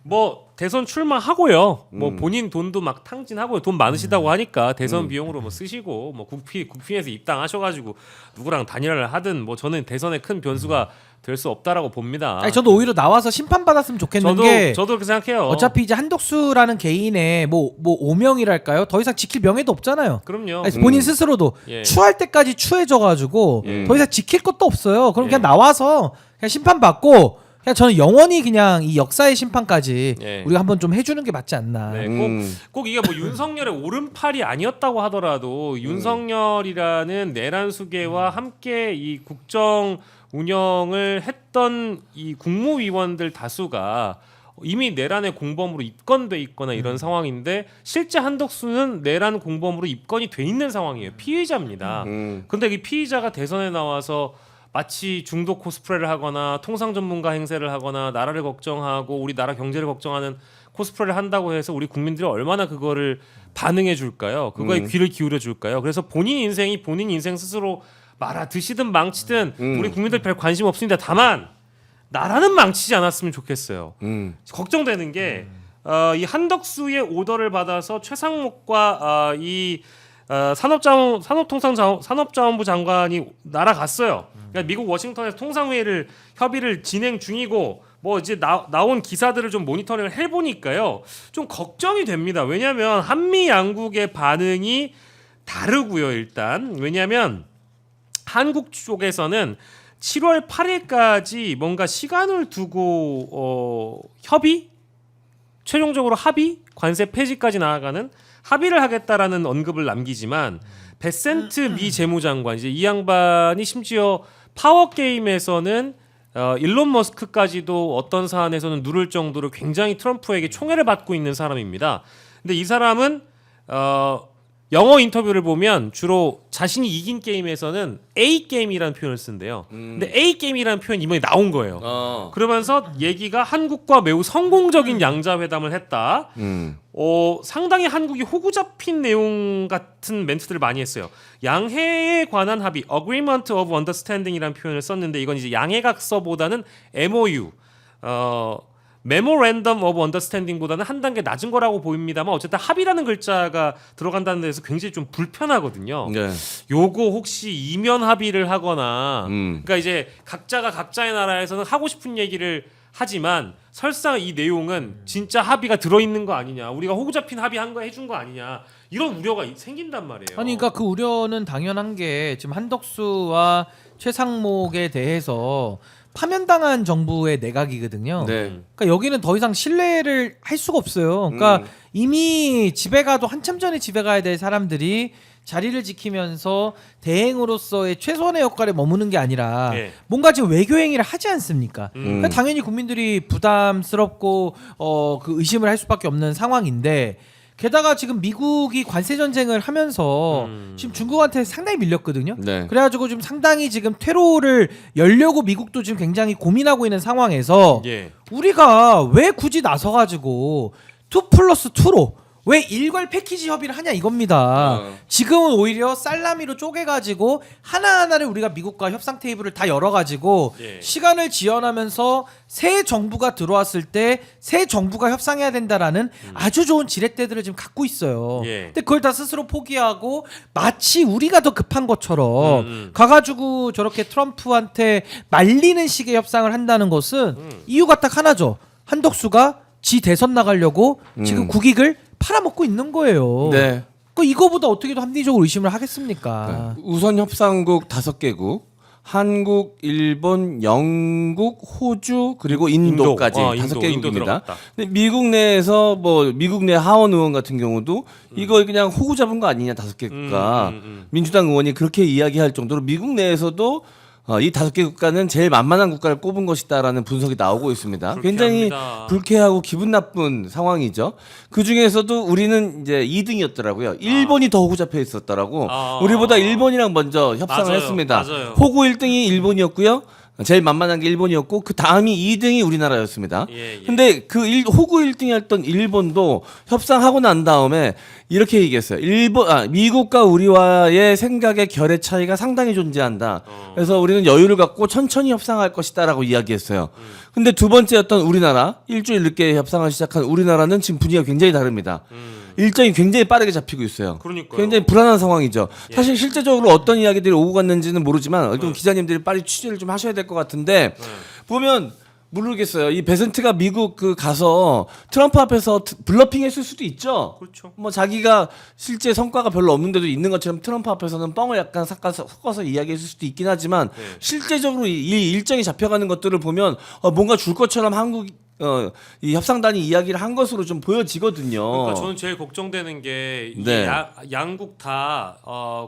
뭐 대선 출마하고요. 뭐 음. 본인 돈도 막 탕진하고요. 돈 많으시다고 하니까 대선 비용으로 뭐 쓰시고 뭐 국회에서 입당하셔가지고 누구랑 단일화를 하든 뭐 저는 대선에 큰 변수가 될 수 없다라고 봅니다. 아니 저도 오히려 나와서 심판 받았으면 좋겠는 게 저도 그렇게 생각해요. 어차피 이제 한덕수라는 개인의 뭐 오명이랄까요? 더 이상 지킬 명예도 없잖아요. 그럼요. 아니, 본인 스스로도 예. 추할 때까지 추해져가지고 예. 더 이상 지킬 것도 없어요. 그럼 예. 그냥 나와서 그냥 심판 받고 그냥 저는 영원히 그냥 이 역사의 심판까지 예. 우리가 한번 좀 해주는 게 맞지 않나. 네, 음. 꼭 이게 뭐 윤석열의 오른팔이 아니었다고 하더라도 윤석열이라는 내란 수계와 함께 이 국정 운영을 했던 이 국무위원들 다수가 이미 내란의 공범으로 입건돼 있거나 이런 상황인데 실제 한덕수는 내란 공범으로 입건이 돼 있는 상황이에요. 피의자입니다. 근데 이 피의자가 대선에 나와서 마치 중독 코스프레를 하거나 통상 전문가 행세를 하거나 나라를 걱정하고 우리 나라 경제를 걱정하는 코스프레를 한다고 해서 우리 국민들이 얼마나 그거를 반응해 줄까요? 그거에 귀를 기울여 줄까요? 그래서 본인 인생이 본인 인생 스스로 말아 드시든 망치든 우리 국민들 별 관심 없습니다. 다만 나라는 망치지 않았으면 좋겠어요. 걱정되는 게 이 한덕수의 오더를 받아서 최상목과 산업통상자원부 장관이 날아갔어요. 그러니까 미국 워싱턴에서 통상회의를 협의를 진행 중이고 뭐 이제 나온 기사들을 좀 모니터링을 해보니까요 좀 걱정이 됩니다. 왜냐하면 한미 양국의 반응이 다르고요. 일단 왜냐하면 한국 쪽에서는 7월 8일까지 뭔가 시간을 두고 최종적으로 합의 관세 폐지까지 나아가는 합의를 하겠다라는 언급을 남기지만 베센트 미 재무장관 이제 이 양반이 심지어 파워 게임에서는 일론 머스크까지도 어떤 사안에서는 누를 정도로 굉장히 트럼프에게 총애를 받고 있는 사람입니다. 근데 이 사람은 영어 인터뷰를 보면 주로 자신이 이긴 게임에서는 A 게임이라는 표현을 쓴대요. 근데 A 게임이라는 표현이 이번에 나온 거예요. 그러면서 얘기가 한국과 매우 성공적인 양자 회담을 했다. 상당히 한국이 호구 잡힌 내용 같은 멘트들을 많이 했어요. 양해에 관한 합의, Agreement of Understanding이라는 표현을 썼는데 이건 이제 양해각서보다는 MOU, Memorandum of Understanding보다는 한 단계 낮은 거라고 보입니다만 어쨌든 합의라는 글자가 들어간다는 데서 굉장히 좀 불편하거든요. 네. 요거 혹시 이면 합의를 하거나 그러니까 이제 각자가 각자의 나라에서는 하고 싶은 얘기를 하지만 설사 이 내용은 진짜 합의가 들어있는 거 아니냐 우리가 호구 잡힌 합의한 거 해준 거 아니냐 이런 우려가 생긴단 말이에요. 아니 그러니까 그 우려는 당연한 게 지금 한덕수와 최상목에 대해서 파면당한 정부의 내각이거든요. 네. 그러니까 여기는 더 이상 신뢰를 할 수가 없어요. 그러니까 이미 집에 가도 한참 전에 집에 가야 될 사람들이 자리를 지키면서 대행으로서의 최소한의 역할에 머무는 게 아니라 네. 뭔가 지금 외교 행위를 하지 않습니까? 그러니까 당연히 국민들이 부담스럽고 그 의심을 할 수밖에 없는 상황인데 게다가 지금 미국이 관세 전쟁을 하면서 지금 중국한테 상당히 밀렸거든요. 네. 그래가지고 지금 상당히 지금 퇴로를 열려고 미국도 지금 굉장히 고민하고 있는 상황에서 예. 우리가 왜 굳이 나서가지고 2+2로 왜 일괄 패키지 협의를 하냐 이겁니다. 지금은 오히려 살라미로 쪼개가지고 하나하나를 우리가 미국과 협상 테이블을 다 열어가지고 예. 시간을 지연하면서 새 정부가 들어왔을 때 새 정부가 협상해야 된다라는 아주 좋은 지렛대들을 지금 갖고 있어요. 예. 근데 그걸 다 스스로 포기하고 마치 우리가 더 급한 것처럼 가가지고 저렇게 트럼프한테 말리는 식의 협상을 한다는 것은 이유가 딱 하나죠. 한덕수가 지 대선 나가려고 지금 국익을 팔아먹고 있는 거예요. 네. 그 이거보다 어떻게 더 합리적으로 의심을 하겠습니까? 우선 협상국 5개국 한국, 일본, 영국, 호주 그리고 인도까지 인도 5개국입니다. 들어갔다. 근데 미국 내에서 뭐 미국 내 하원 의원 같은 경우도 이거 그냥 호구 잡은 거 아니냐 5개 국가. 민주당 의원이 그렇게 이야기할 정도로 미국 내에서도 이 5개 국가는 제일 만만한 국가를 꼽은 것이다라는 분석이 나오고 있습니다. 굉장히 불쾌합니다. 불쾌하고 기분 나쁜 상황이죠. 그 중에서도 우리는 이제 2등이었더라고요. 일본이 더 호구 잡혀 있었더라고. 우리보다 일본이랑 먼저 협상을 맞아요. 했습니다. 맞아요. 호구 1등이 일본이었고요. 제일 만만한 게 일본이었고 그 다음이 2등이 우리나라였습니다. 예, 예. 근데 그 호구 1등이었던 일본도 협상하고 난 다음에 이렇게 얘기했어요. 미국과 우리와의 생각의 결의 차이가 상당히 존재한다. 그래서 우리는 여유를 갖고 천천히 협상할 것이다라고 이야기했어요. 근데 두 번째였던 우리나라, 일주일 늦게 협상을 시작한 우리나라는 지금 분위기가 굉장히 다릅니다. 일정이 굉장히 빠르게 잡히고 있어요. 그러니까요. 굉장히 불안한 상황이죠. 사실 실제적으로 어떤 이야기들이 오고 갔는지는 모르지만 좀 기자님들이 빨리 취재를 좀 하셔야 될 것 같은데 보면 모르겠어요. 이 베센트가 미국 그 가서 트럼프 앞에서 블러핑했을 수도 있죠. 그렇죠. 뭐 자기가 실제 성과가 별로 없는데도 있는 것처럼 트럼프 앞에서는 뻥을 약간 섞어서 이야기했을 수도 있긴 하지만 실제적으로 이 일정이 잡혀가는 것들을 보면 뭔가 줄 것처럼 이 협상단이 이야기를 한 것으로 좀 보여지거든요. 그러니까 저는 제일 걱정되는 게 네. 양국 다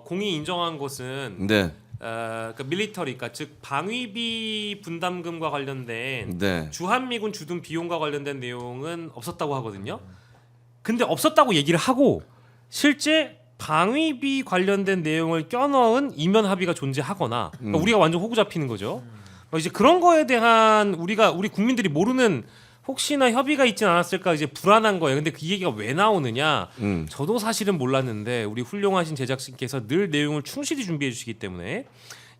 공이 인정한 것은 네. 그러니까 밀리터리, 그러니까 즉 방위비 분담금과 관련된 네. 주한미군 주둔 비용과 관련된 내용은 없었다고 하거든요. 근데 없었다고 얘기를 하고 실제 방위비 관련된 내용을 껴넣은 이면 합의가 존재하거나 그러니까 우리가 완전 호구 잡히는 거죠. 이제 그런 거에 대한 우리 국민들이 모르는 혹시나 협의가 있진 않았을까 이제 불안한 거예요. 근데 그 얘기가 왜 나오느냐? 저도 사실은 몰랐는데 우리 훌륭하신 제작진께서 늘 내용을 충실히 준비해 주시기 때문에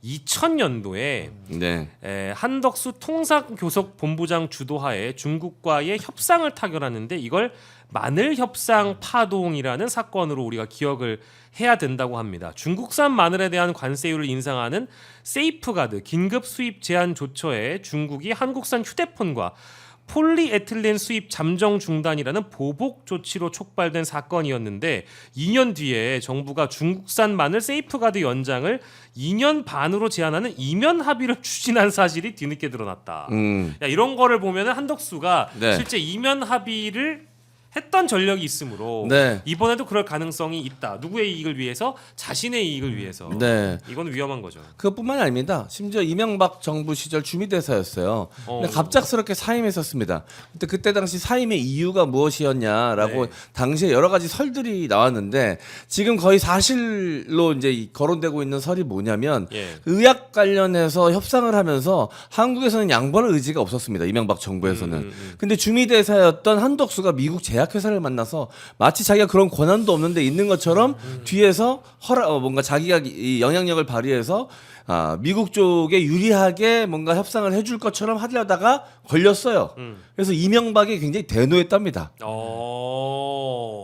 2000년도에 네. 한덕수 통상교섭본부장 주도하에 중국과의 협상을 타결하는데 이걸 마늘 협상 파동이라는 사건으로 우리가 기억을 해야 된다고 합니다. 중국산 마늘에 대한 관세율을 인상하는 세이프가드 긴급 수입 제한 조처에 중국이 한국산 휴대폰과 폴리에틸렌 수입 잠정 중단이라는 보복 조치로 촉발된 사건이었는데 2년 뒤에 정부가 중국산 마늘 세이프가드 연장을 2년 반으로 제한하는 이면 합의를 추진한 사실이 뒤늦게 드러났다. 야, 이런 거를 보면은 한덕수가 네. 실제 이면 합의를 했던 전력이 있으므로 네. 이번에도 그럴 가능성이 있다. 누구의 이익을 위해서? 자신의 이익을 위해서. 네. 이건 위험한 거죠. 그것뿐만이 아닙니다. 심지어 이명박 정부 시절 주미대사였어요. 근데 갑작스럽게 사임했었습니다. 그때 당시 사임의 이유가 무엇이었냐라고 네. 당시에 여러 가지 설들이 나왔는데 지금 거의 사실로 이제 거론되고 있는 설이 뭐냐면 예. 의학 관련해서 협상을 하면서 한국에서는 양보할 의지가 없었습니다. 이명박 정부에서는. 근데 주미대사였던 한덕수가 미국 제약회사를 만나서 마치 자기가 그런 권한도 없는데 있는 것처럼 뒤에서 뭔가 자기가 이 영향력을 발휘해서 미국 쪽에 유리하게 뭔가 협상을 해줄 것처럼 하려다가 걸렸어요. 그래서 이명박이 굉장히 대노했답니다.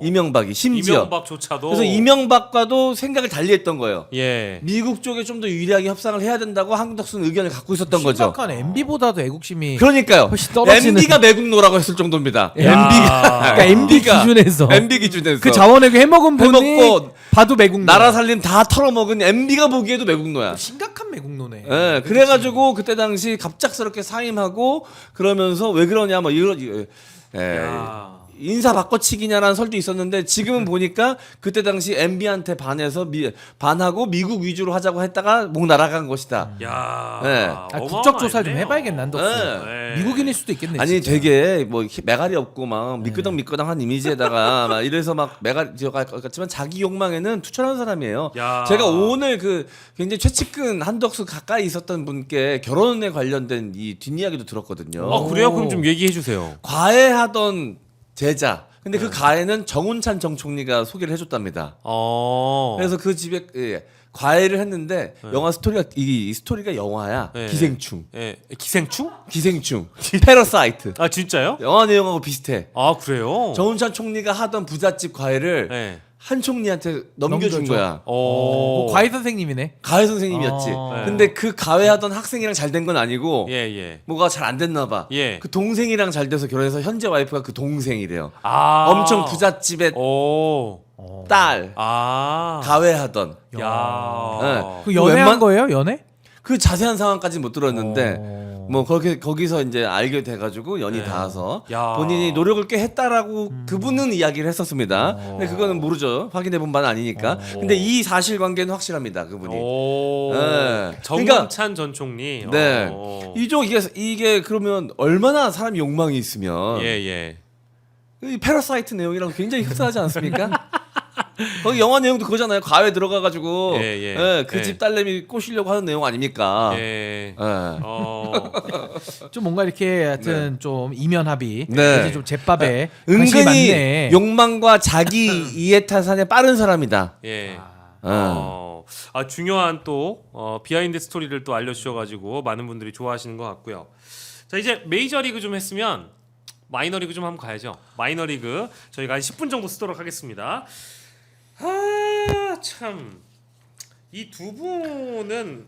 이명박이 심지어. 이명박조차도. 그래서 이명박과도 생각을 달리했던 거예요. 예. 미국 쪽에 좀 더 유리하게 협상을 해야 된다고 한덕수는 의견을 갖고 있었던 거죠. 심각한 MB보다도 애국심이 그러니까요. 훨씬 떨어지는. MB가 매국노라고 했을 정도입니다. 그러니까 MB 기준에서 MB 기준에서 그 자원외교 해먹은 분이 해먹고 봐도 매국노. 나라 살림 다 털어먹은 MB가 보기에도 매국노야. 심각한 매국노네. 예, 그래가지고 그때 당시 갑작스럽게 사임하고 그러면서 왜 그러냐 뭐 이런 야. 인사 바꿔치기냐라는 설도 있었는데 지금은 보니까 그때 당시 MB한테 반해서 반하고 미국 위주로 하자고 했다가 목 날아간 것이다. 야. 네. 국적조사를 좀 어마어마했네요. 해봐야겠나 한덕수. 네. 미국인일 수도 있겠네. 아니 진짜. 되게 뭐 매갈이 없고 막 미끄덩미끄덩한 이미지에다가 막 이래서 막 매갈이 같지만 자기 욕망에는 투철한 사람이에요. 야. 제가 오늘 그 굉장히 최측근 한덕수 가까이 있었던 분께 결혼에 관련된 이 뒷이야기도 들었거든요. 그래요? 그럼 좀 얘기해 주세요. 과외하던 제자. 근데 그 가해는 정운찬 정 총리가 소개를 해줬답니다. 그래서 그 집에 과외를 했는데 영화 스토리가 이 스토리가 영화야. 네. 기생충. 예. 기생충? 기생충. 패러사이트. 아 진짜요? 영화 내용하고 비슷해. 아 그래요? 정운찬 총리가 하던 부잣집 과외를 네. 한 총리한테 넘겨준 넘겨줘. 거야. 뭐 과외 선생님이네. 가해 선생님이었지. 아. 근데 그 가해하던 학생이랑 잘 된 건 아니고 예. 뭐가 잘 안 됐나 봐. 예. 그 동생이랑 잘 돼서 결혼해서 현재 와이프가 그 동생이래요. 아. 엄청 부잣집의 오. 딸 아. 가해하던. 야. 네. 그 연애한 웬만- 거예요? 연애? 그 자세한 상황까지는 못 들었는데 뭐 거기서 이제 알게 돼가지고 연이 네. 닿아서 야. 본인이 노력을 꽤 했다라고 그분은 이야기를 했었습니다. 근데 그거는 모르죠. 확인해 본 바는 아니니까. 근데 이 사실관계는 확실합니다. 그분이. 오. 네. 정광찬 전 총리. 네. 어. 이게 그러면 얼마나 사람이 욕망이 있으면 예. 이 패러사이트 내용이랑 굉장히 흡사하지 않습니까? 거기 영화 내용도 그거잖아요. 가외 들어가가지고 그 집 딸내미 꼬시려고 하는 내용 아닙니까? 예. 좀 뭔가 이렇게 하여튼 좀 이면 합의, 네. 이제 좀 제밥에 관심이 은근히 많네. 욕망과 자기 이해 타산에 빠른 사람이다. 예. 어. 중요한 또 비하인드 스토리를 또 알려주셔가지고 많은 분들이 좋아하시는 것 같고요. 자 이제 메이저리그 좀 했으면 마이너리그 좀 한번 가야죠. 마이너리그 저희가 한 10분 정도 쓰도록 하겠습니다. 참 이 두 분은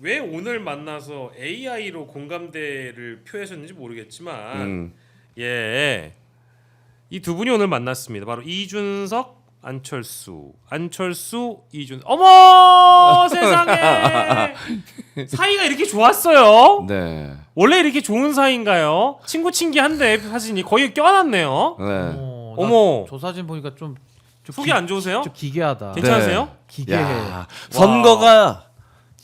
왜 오늘 만나서 AI로 공감대를 표하셨는지 모르겠지만 예, 이 두 분이 오늘 만났습니다. 바로 이준석, 안철수, 이준석. 어머 세상에 사이가 이렇게 좋았어요. 네. 원래 이렇게 좋은 사이인가요? 친구 친기한데 사진이 거의 껴안았네요. 네. 어머. 저 사진 보니까 좀 속이 안 좋으세요? 좀 기괴하다. 괜찮으세요? 기괴해. 야, 선거가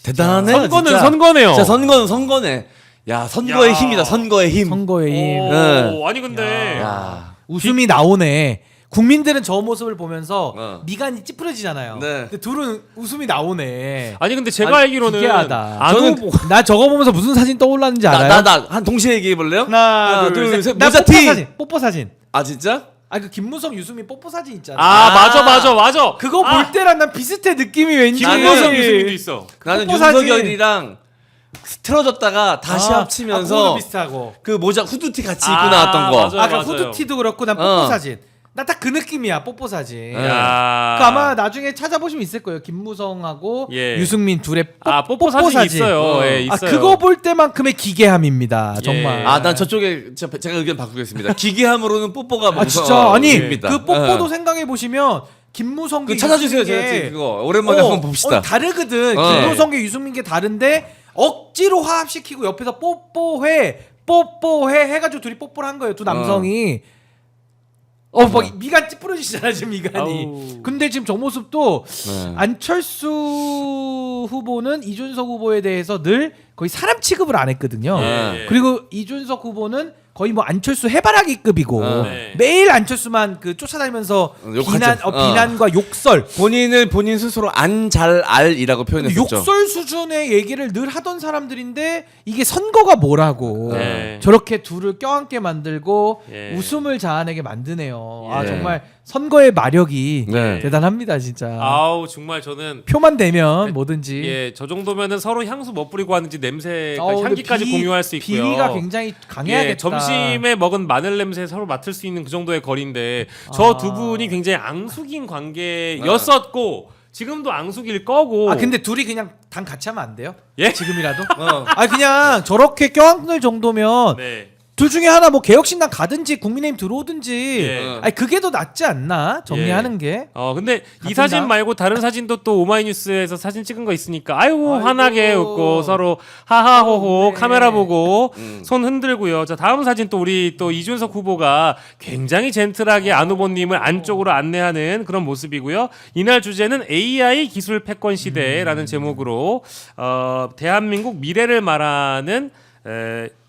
대단하네요. 선거는 진짜. 선거네요. 진짜 선거는 선거네. 야, 선거의 야. 힘이다. 선거의 힘. 선거의 힘. 오, 네. 아니 근데 야. 웃음이 나오네. 국민들은 저 모습을 보면서 미간이 찌푸려지잖아요. 네. 근데 둘은 웃음이 나오네. 아니 근데 제가 알기로는 기괴하다. 안 저는 후보 나 저거 보면서 무슨 사진 떠올랐는지 알아요? 한 동시에 얘기해 볼래요? 하나, 둘, 셋. 나 모자 뽀뽀 티. 사진. 뽀뽀 사진. 아, 진짜? 아 그 김무성, 유수민 뽀뽀 사진 있잖아. 맞아. 그거 볼 때랑 난 비슷해 느낌이 왠지. 김무성 유승민도 있어. 나는 뽀뽀 사진. 윤석열이랑 틀어졌다가 다시 합치면서 그거도 비슷하고. 그 모자 후드티 같이 입고 나왔던 거. 맞아요. 아까 후드티도 그렇고 난 뽀뽀 사진. 나 딱 그 느낌이야 뽀뽀 사진. 야. 그 아마 나중에 찾아보시면 있을 거예요. 김무성하고 예. 유승민 둘의 뽀뽀 사진 있어요. 예, 있어요. 아 그거 볼 때만큼의 기괴함입니다. 정말. 예. 아, 난 저쪽에 제가 의견 바꾸겠습니다. 기괴함으로는 뽀뽀가 아 진짜 아니 입니다. 그 뽀뽀도 생각해 보시면 김무성계 그 찾아주세요. 제가 지금 그거 오랜만에 한번 봅시다. 다르거든. 어. 김무성계 유승민계 다른데 억지로 화합시키고 옆에서 뽀뽀해 해가지고 둘이 뽀뽀를 한 거예요. 두 남성이. 막 미간 찌푸러지잖아 지금 미간이. 아우. 근데 지금 저 모습도 네. 안철수 후보는 이준석 후보에 대해서 늘 거의 사람 취급을 안 했거든요. 예. 그리고 이준석 후보는 거의 뭐 안철수 해바라기급이고 네. 매일 안철수만 그 쫓아다니면서 욕하죠. 비난과 욕설. 본인 스스로 안 잘 알이라고 표현했었죠. 욕설 수준의 얘기를 늘 하던 사람들인데 이게 선거가 뭐라고 네. 저렇게 둘을 껴안게 만들고 예. 웃음을 자아내게 만드네요. 아 예. 정말 선거의 마력이 네. 대단합니다 진짜. 아우 정말 저는 표만 되면 뭐든지. 예, 저 정도면은 서로 향수 뭐 뿌리고 하는지 냄새 근데 향기까지 공유할 수 있고요. 비위가 굉장히 강해야겠다. 예, 점심에 먹은 마늘 냄새 서로 맡을 수 있는 그 정도의 거리인데 저 두 분이 굉장히 앙숙인 관계였었고 지금도 앙숙일 거고. 아 근데 둘이 그냥 단 같이 하면 안 돼요? 예? 지금이라도? 아 그냥 저렇게 껴안을 정도면 네. 둘 중에 하나 뭐 개혁신당 가든지 국민의힘 들어오든지 예. 아니 그게 더 낫지 않나 정리하는 게. 근데 이 같은 사진 당? 말고 다른 사진도 또 오마이뉴스에서 사진 찍은 거 있으니까 아이고 아이고. 환하게 웃고 서로 하하호호 네. 카메라 보고 손 흔들고요. 자 다음 사진 또 우리 또 이준석 후보가 굉장히 젠틀하게 안 후보님을 안쪽으로 안내하는 그런 모습이고요. 이날 주제는 AI 기술 패권 시대라는 제목으로 대한민국 미래를 말하는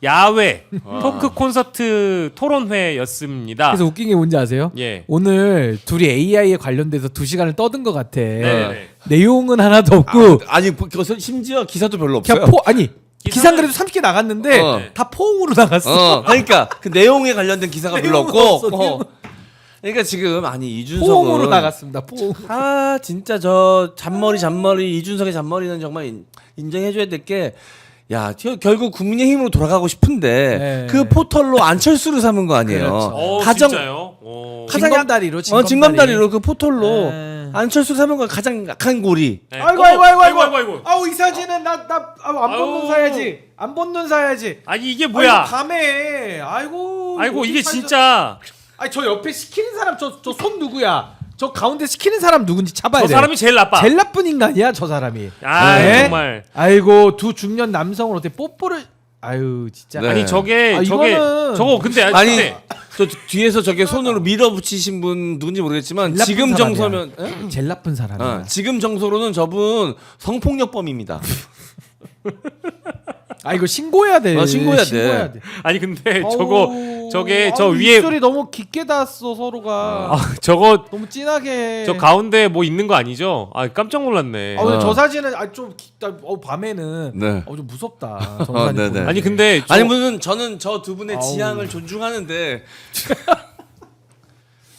야외 토크 콘서트 토론회였습니다. 그래서 웃긴 게 뭔지 아세요? 예. 오늘 둘이 AI에 관련돼서 2시간을 떠든 것 같아. 네네. 내용은 하나도 없고 아니 심지어 기사도 별로 그냥 없어요. 기사는 그래도 30개 나갔는데 다 포옹으로 나갔어. 그러니까 그 내용에 관련된 기사가 별로 내용은 없어, 없고. 그러니까 지금 아니 이준석은 포옹으로 나갔습니다. 포옹. 아 진짜 저 잔머리 이준석의 잔머리는 정말 인정해줘야 될 게. 야, 결국 국민의힘으로 돌아가고 싶은데 네. 그 포털로 안철수를 삼은 거 아니에요. 그렇죠. 진짜요? 징검다리로 징검다리로 그 포털로 네. 안철수를 삼은 거 가장 약한 고리. 네. 아이고. 아우 이 사진은 안 본눈 사야지. 안 본 눈 사야지. 아니 이게 뭐야? 아이고, 밤에. 아이고. 아이고 이게 어디 진짜 아니 저 옆에 시키는 사람 저 손 누구야? 저 가운데 시키는 사람 누군지 잡아야 저 돼. 사람이 제일 나빠. 제일 나쁜 인간이야 저 사람이. 아 네? 정말. 아이고 두 중년 남성을 어떻게 뽀뽀를 아유 진짜. 네. 아니 저게 아, 이거는- 저거 근데 아니 근데 저 뒤에서 저게 손으로 밀어붙이신 분 누군지 모르겠지만 나쁜 지금 사람이야. 정서면 에? 제일 나쁜 사람이야. 지금 정서로는 저분 성폭력범입니다. 아 이거 신고해야 돼. 신고해야 돼. 아니 근데 어우, 저게 저 아우, 위에 입술이 너무 깊게 닿았어 서로가. 저거 너무 진하게. 저 가운데 뭐 있는 거 아니죠? 아 깜짝 놀랐네. 아 근데 어. 저 사진은 좀 밤에는 네. 좀 무섭다. 저 사진 네네. 보면. 아니 근데 아니 무슨 저는 저 두 분의 아우. 지향을 존중하는데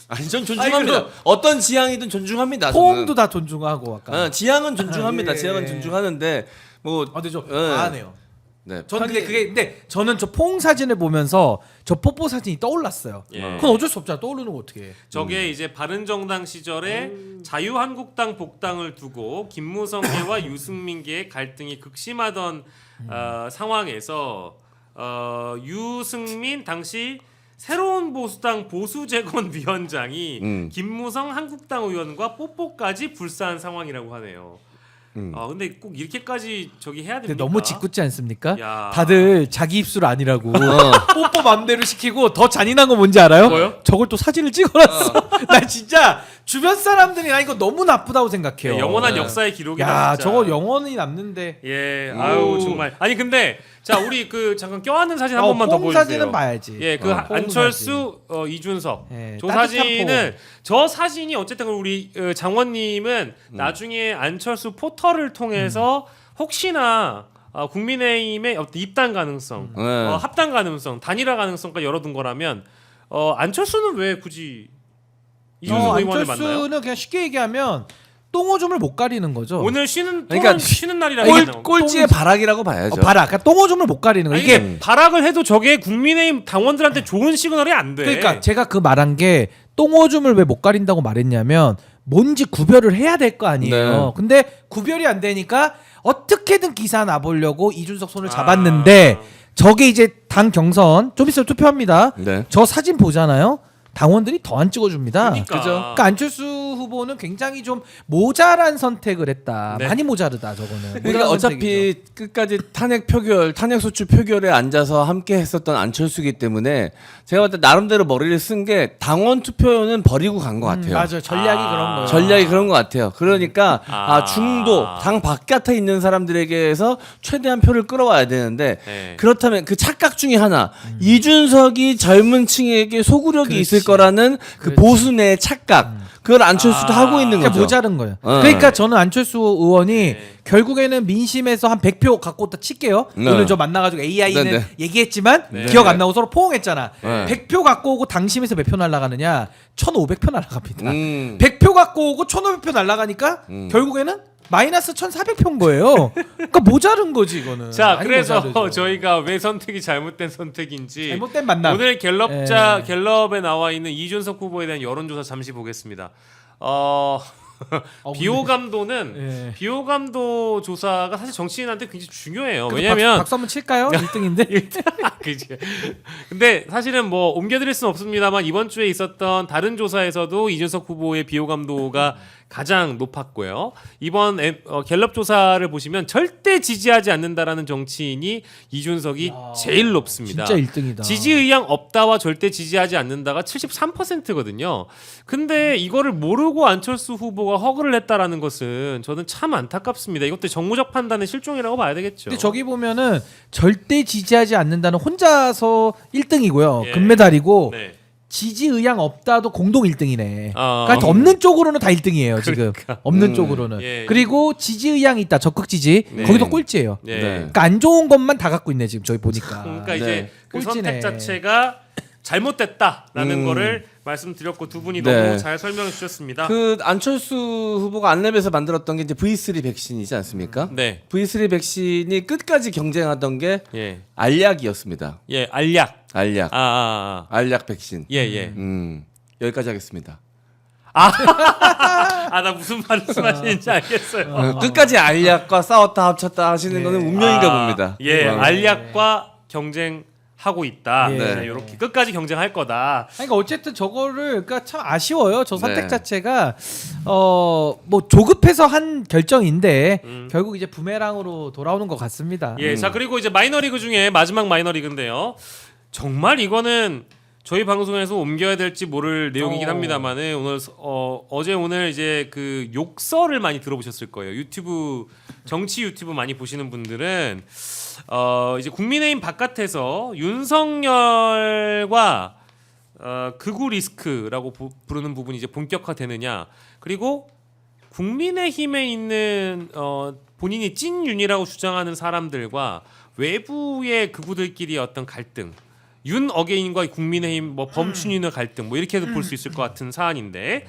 아니 전 아니, 존중합니다. 그래도- 어떤 지향이든 존중합니다. 포옹도 다 존중하고 아까. 지향은 존중합니다. 예. 지향은 존중하는데 뭐 아 근데 좀 예. 과하네요. 네. 저는 근데 저는 저 포옹 사진을 보면서 저 뽀뽀 사진이 떠올랐어요. 예. 그건 어쩔 수 없잖아. 떠오르는 거 어떻게 해? 저게 이제 바른정당 시절에 자유한국당 복당을 두고 김무성계와 유승민계의 갈등이 극심하던 상황에서 유승민 당시 새로운 보수당 보수재건위원장이 김무성 한국당 의원과 뽀뽀까지 불사한 상황이라고 하네요. 근데 꼭 이렇게까지 저기 해야 됩니까? 근데 너무 짓궂지 않습니까? 야. 다들 자기 입술 아니라고 뽀뽀 맘대로 시키고 더 잔인한 거 뭔지 알아요? 뭐요? 저걸 또 사진을 찍어놨어. 나 진짜 주변 사람들이 나 이거 너무 나쁘다고 생각해요. 네, 영원한 네. 역사의 기록이다. 야 진짜. 저거 영원히 남는데. 예, 아유 정말. 아니 근데 자 우리 그 잠깐 껴안는 사진 한 번만 더 포옹 보여주세요. 사진은 봐야지. 예, 그 포옹 안철수, 이준석. 예, 저 따뜻한 사진은 저 사진이 어쨌든 우리 장원님은 나중에 안철수 포털을 통해서 혹시나 국민의힘의 어떤 입당 가능성, 네. 합당 가능성, 단일화 가능성까지 열어둔 거라면 안철수는 왜 굳이 이준석 의원을 만나요? 안철수는 그냥 쉽게 얘기하면 똥오줌을 못 가리는 거죠. 오늘 쉬는 그러니까 쉬는 날이라고 했나? 꼴찌의 발악이라고 봐야죠. 봐라, 그러니까 똥오줌을 못 가리는 거. 아니, 이게 이게 발악을 해도 저게 국민의힘 당원들한테 좋은 시그널이 안 돼. 그러니까 제가 그 말한 게 똥오줌을 왜 못 가린다고 말했냐면 뭔지 구별을 해야 될 거 아니에요. 네. 근데 구별이 안 되니까 어떻게든 기사 나보려고 이준석 손을 잡았는데 저게 이제 당 경선 좀 있으면 투표합니다. 네. 저 사진 보잖아요. 당원들이 더 안 찍어줍니다. 그러니까. 그러니까 안철수 후보는 굉장히 좀 모자란 선택을 했다. 네. 많이 모자르다 저거는. 그러니까 모자란 어차피 선택이죠. 끝까지 탄핵 소추 표결에 앉아서 함께 했었던 안철수기 때문에 제가 봤을 때 나름대로 머리를 쓴 게 당원 투표는 버리고 간 것 같아요. 맞아요. 전략이 그런 거예요. 전략이 그런 것 같아요. 그러니까 아. 중도 당 바깥에 있는 사람들에게서 최대한 표를 끌어와야 되는데 네. 그렇다면 그 착각 중에 하나 이준석이 젊은 층에게 소구력이 그렇지. 있을 거라는 그 그렇지. 보수 내의 착각 그걸 안철수도 하고 있는 그러니까 거죠. 모자른 거예요. 어. 그러니까 저는 안철수 의원이 네. 결국에는 민심에서 한 100표 갖고 다 칠게요. 네. 오늘 저 만나가지고 AI는 네, 네. 얘기했지만 네. 기억 안 나고 서로 포옹했잖아. 네. 100표 갖고 오고 당심에서 몇 표 날라가느냐? 1,500표 날라갑니다. 100표 갖고 오고 1,500표 날라가니까 결국에는 마이너스 1,400표인 거예요. 그러니까 모자른 거지 이거는. 자, 많이 그래서 모자르죠. 저희가 왜 선택이 잘못된 선택인지 잘못된 만남. 오늘 갤럽에 나와 있는 이준석 후보에 대한 여론조사 잠시 보겠습니다. 비호감도는 예. 비호감도 조사가 사실 정치인한테 굉장히 중요해요. 그래서 왜냐하면 박수 한번 칠까요? 1등인데. 그치. 근데 사실은 뭐 옮겨드릴 수는 없습니다만 이번 주에 있었던 다른 조사에서도 이준석 후보의 비호감도가 가장 높았고요. 이번 갤럽 조사를 보시면 절대 지지하지 않는다라는 정치인이 이준석이 제일 높습니다. 진짜 1등이다. 지지 의향 없다와 절대 지지하지 않는다가 73%거든요. 근데 이거를 모르고 안철수 후보가 허그를 했다라는 것은 저는 참 안타깝습니다. 이것도 정무적 판단의 실종이라고 봐야 되겠죠. 근데 저기 보면은 절대 지지하지 않는다는 혼자서 1등이고요. 예. 금메달이고 네. 지지 의향 없다도 공동 1등이네. 아. 그러니까 없는 쪽으로는 다 1등이에요, 지금. 없는 쪽으로는. 예. 그리고 지지 의향이 있다. 적극 지지. 네. 거기도 꼴찌예요. 네. 네. 그러니까 안 좋은 것만 다 갖고 있네, 지금 저희 보니까. 그러니까 네. 이제 그 꼴찌네. 선택 자체가 잘못됐다라는 거를 말씀드렸고 두 분이 네. 너무 잘 설명해 주셨습니다. 그 안철수 후보가 안랩에서 만들었던 게 이제 V3 백신이지 않습니까? 네. V3 백신이 끝까지 경쟁하던 게 예. 알약이었습니다. 예, 알약. 알약. 알약 백신. 예, 예. 여기까지 하겠습니다. 나 무슨 말씀하시는지 알겠어요. 끝까지 알약과 싸웠다 합쳤다 하시는 거는 운명인가 봅니다. 예, 알약과 경쟁 하고 있다. 예. 네. 이렇게 끝까지 경쟁할 거다. 그러니까 어쨌든 저거를 그러니까 참 아쉬워요. 저 선택 네. 자체가 뭐 조급해서 한 결정인데 결국 이제 부메랑으로 돌아오는 것 같습니다. 예, 자 그리고 이제 마이너리그 중에 마지막 마이너리그인데요. 정말 이거는 저희 방송에서 옮겨야 될지 모를 내용이긴 합니다만은 오늘 어제 오늘 이제 그 욕설을 많이 들어보셨을 거예요. 유튜브 정치 유튜브 많이 보시는 분들은 이제 국민의힘 바깥에서 윤석열과 극우 리스크라고 부르는 부분이 이제 본격화되느냐 그리고 국민의힘에 있는 본인이 찐윤이라고 주장하는 사람들과 외부의 극우들끼리 어떤 갈등, 윤 어게인과 국민의힘 뭐 범춘윤의 갈등 뭐 이렇게도 볼 수 있을 것 같은 사안인데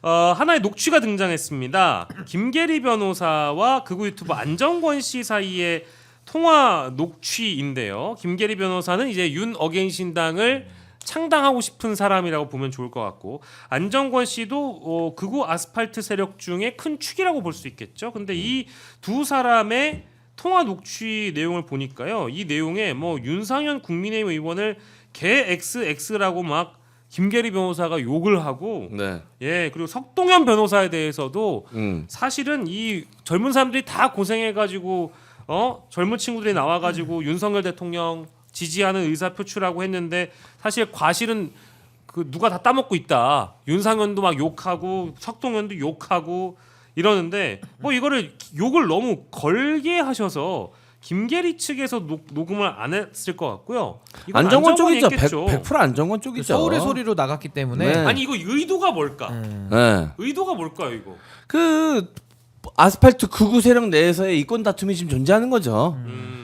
하나의 녹취가 등장했습니다. 김계리 변호사와 극우 유튜버 안정권 씨 사이의 통화 녹취인데요. 김계리 변호사는 이제 윤 어게인 신당을 창당하고 싶은 사람이라고 보면 좋을 것 같고 안정권 씨도 극우 아스팔트 세력 중에 큰 축이라고 볼 수 있겠죠. 근데 이 두 사람의 통화 녹취 내용을 보니까요. 이 내용에 뭐 윤상현 국민의힘 의원을 개 XX라고 막 김계리 변호사가 욕을 하고 네. 예 그리고 석동현 변호사에 대해서도 사실은 이 젊은 사람들이 다 고생해가지고 젊은 친구들이 나와가지고 윤석열 대통령 지지하는 의사 표출하고 했는데 사실 과실은 그 누가 다 따먹고 있다. 윤상현도 막 욕하고 석동현도 욕하고 이러는데 뭐 이거를 욕을 너무 걸게 하셔서 김계리 측에서 녹음을 안 했을 것 같고요. 이건 안정권 쪽이죠. 했겠죠. 100% 안정권 쪽이죠. 서울의 소리로 나갔기 때문에 네. 아니 이거 의도가 뭘까? 네. 의도가 뭘까요 이거? 그 아스팔트 극우 세력 내에서의 이권 다툼이 지금 존재하는 거죠.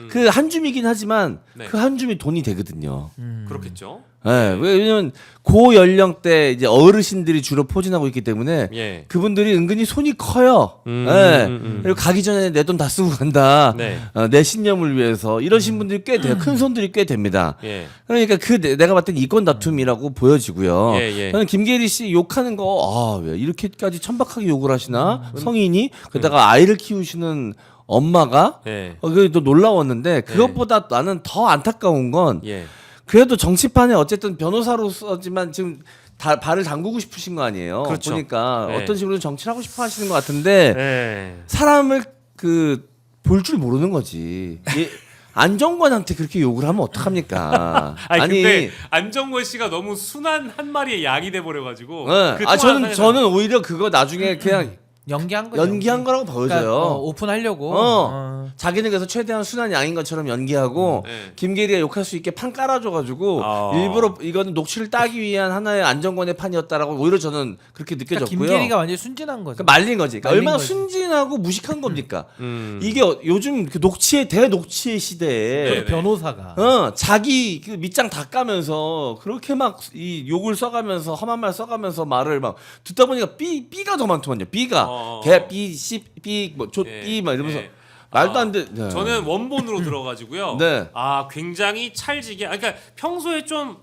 그 한 줌이긴 하지만 네. 그 한 줌이 돈이 되거든요. 그렇겠죠. 네. 왜냐면 고 연령대 이제 어르신들이 주로 포진하고 있기 때문에 예. 그분들이 은근히 손이 커요. 네. 그리고 가기 전에 내 돈 다 쓰고 간다. 네. 내 신념을 위해서 이러신 분들이 꽤 돼요. 큰 손들이 꽤 됩니다. 예. 그러니까 내가 봤을 땐 이권 다툼이라고 보여지고요. 예, 예. 저는 김계리 씨 욕하는 거 왜 이렇게까지 천박하게 욕을 하시나 성인이 게다가 아이를 키우시는 엄마가 예. 그게 또 놀라웠는데 그것보다 나는 더 안타까운 건 예. 그래도 정치판에 어쨌든 변호사로서지만 지금 발을 담그고 싶으신 거 아니에요. 그렇죠. 보니까 네. 어떤 식으로 정치를 하고 싶어 하시는 것 같은데 예. 사람을 볼 줄 모르는 거지. 안정권한테 그렇게 욕을 하면 어떡합니까? 아니 근데 안정권 씨가 너무 순한 한 마리의 양이 돼 버려 가지고 네. 저는 오히려 그거 나중에 그냥 연기한 거죠. 연기한 거라고 보여져요. 그러니까, 오픈하려고. 자기는 그래서 최대한 순한 양인 것처럼 연기하고 네. 김계리가 욕할 수 있게 판 깔아줘가지고 일부러 이거는 녹취를 따기 위한 하나의 안정권의 판이었다라고 오히려 저는 그렇게 그러니까 느껴졌고요. 김계리가 완전히 순진한 거죠. 그러니까 말린 거지. 그러니까 말린 얼마나 거지. 순진하고 무식한 겁니까? 이게 요즘 그 대녹취의 시대에 네. 변호사가 자기 그 밑장 다 까면서 그렇게 막 이 욕을 써가면서 험한 말 써가면서 말을 막 듣다 보니까 B가 더 많더만요. B가 개 B C B 조 예. B 막 이러면서 예. 말도 안 돼. 네. 저는 원본으로 들어가지고요. 네. 굉장히 찰지게. 그러니까 평소에 좀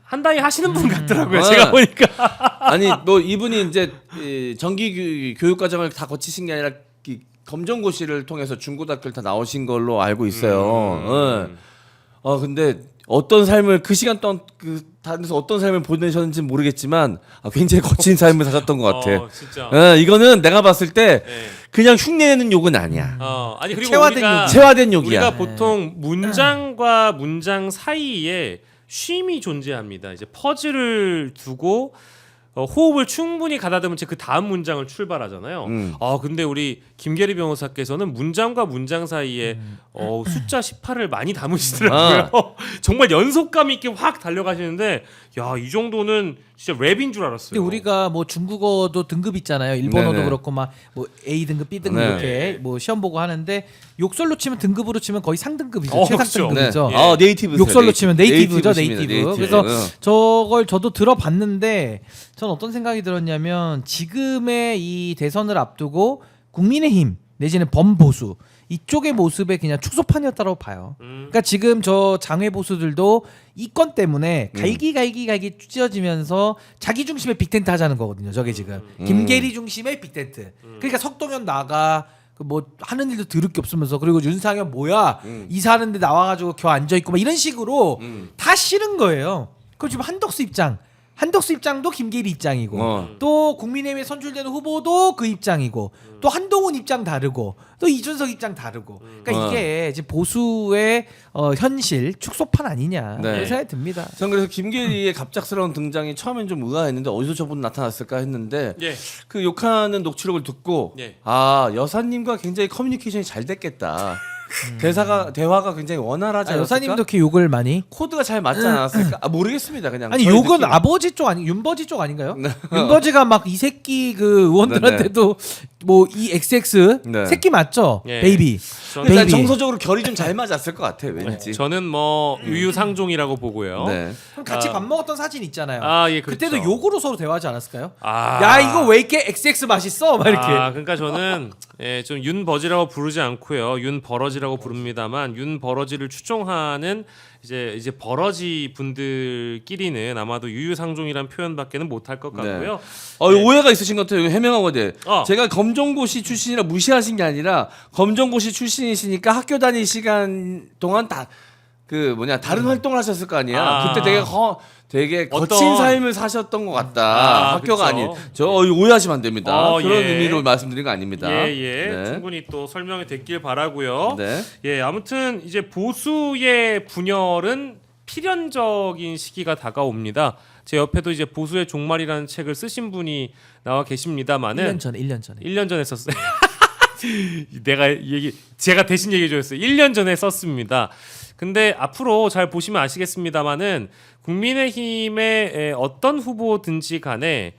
한다이 하시는 분 같더라고요. 네. 제가 보니까. 아니 뭐 이분이 이제 정기 교육 과정을 다 거치신 게 아니라 검정고시를 통해서 중고등학교를 다 나오신 걸로 알고 있어요. 근데 어떤 삶을 그 시간 동안 다른 데서 어떤 삶을 보내셨는지 모르겠지만 굉장히 거친 삶을 사셨던 것 같아. 진짜. 이거는 내가 봤을 때 네. 그냥 흉내내는 욕은 아니야. 아니 그리고 체화된 욕이야. 우리가 보통 문장과 문장 사이에 쉼이 존재합니다. 이제 퍼즐을 두고 호흡을 충분히 가다듬은 채 그 다음 문장을 출발하잖아요. 근데 우리 김계리 변호사께서는 문장과 문장 사이에 숫자 18을 많이 담으시더라고요. 정말 연속감 있게 확 달려가시는데 야, 이 정도는 진짜 랩인 줄 알았어요. 근데 우리가 뭐 중국어도 등급 있잖아요. 일본어도 네네. 그렇고 막 뭐 A 등급, B 등급 네. 이렇게 뭐 시험 보고 하는데 욕설로 치면 등급으로 치면 거의 상등급이죠. 최상 그렇죠. 등급이죠. 네. 네이티브. 욕설로 치면 네이티브죠, 네이티브. 네이티브. 그래서 저걸 저도 들어봤는데 전 어떤 생각이 들었냐면 지금의 이 대선을 앞두고 국민의힘 내지는 범보수 이쪽의 모습에 그냥 축소판이었다고 봐요. 그러니까 지금 저 장외 보수들도 이 건 때문에 갈기 찢어지면서 자기 중심의 빅텐트 하자는 거거든요. 저게 지금 김계리 중심의 빅텐트. 그러니까 석동현 나가 그 뭐 하는 일도 드럽게 없으면서 그리고 윤상현 뭐야 이사하는데 나와가지고 겨 앉아 있고 막 이런 식으로 다 싫은 거예요. 그럼 지금 한덕수 입장도 김계리 입장이고 또 국민의힘에 선출되는 후보도 그 입장이고 또 한동훈 입장 다르고 또 이준석 입장 다르고 그러니까 이게 이제 보수의 현실 축소판 아니냐 네. 그런 생각이 듭니다. 전 그래서 김계리의 갑작스러운 등장이 처음엔 좀 의아했는데 어디서 저분 나타났을까 했는데 예. 그 욕하는 녹취록을 듣고 예. 아 여사님과 굉장히 커뮤니케이션이 잘 됐겠다. 대화가 굉장히 원활하지 않았을까? 여사님도 이렇게 욕을 많이 코드가 잘 맞지 않았을까? 아, 모르겠습니다. 그냥 아니 저희 욕은 느낌. 아버지 쪽 아니 윤버지 쪽 아닌가요? 윤버지가 막 이 새끼 그 의원들한테도 뭐 이 XX 네. 새끼 맞죠? 예. 베이비. 저는 일단 베이비. 정서적으로 결이 좀 잘 맞았을 것 같아. 왠지. 저는 뭐 유유상종이라고 보고요. 네. 그럼 같이 밥 먹었던 사진 있잖아요. 아, 예, 그렇죠. 그때도 욕으로 서로 대화하지 않았을까요? 아. 야 이거 왜 이렇게 XX 맛있어? 막 이렇게. 아, 그러니까 저는 예, 좀 윤버지라고 부르지 않고요. 윤버러지라고 부릅니다만 윤버러지를 추종하는 이제 버러지 분들끼리는 아마도 유유상종이란 표현밖에는 못할 것 같고요. 오해가 있으신 것 같아요. 해명하고 돼. 어. 제가 검정고시 출신이라 무시하신 게 아니라 검정고시 출신이시니까 학교 다닐 시간 동안 다 그 다른 활동을 하셨을 거 아니야. 아. 그때 되게 거친 어떤- 삶을 사셨던 것 같다. 아, 학교가 그쵸. 아닌. 저 오해하시면 안 됩니다. 그런 예. 의미로 말씀드린 거 아닙니다. 예. 네. 충분히 또 설명이 됐길 바라고요. 네. 예, 아무튼 이제 보수의 분열은 필연적인 시기가 다가옵니다. 제 옆에도 이제 보수의 종말이라는 책을 쓰신 분이 나와 계십니다만은 1년 전에. 1년 전에 썼어요. 제가 대신 얘기해 줬어요. 1년 전에 썼습니다. 근데 앞으로 잘 보시면 아시겠습니다만은 국민의힘의 어떤 후보든지 간에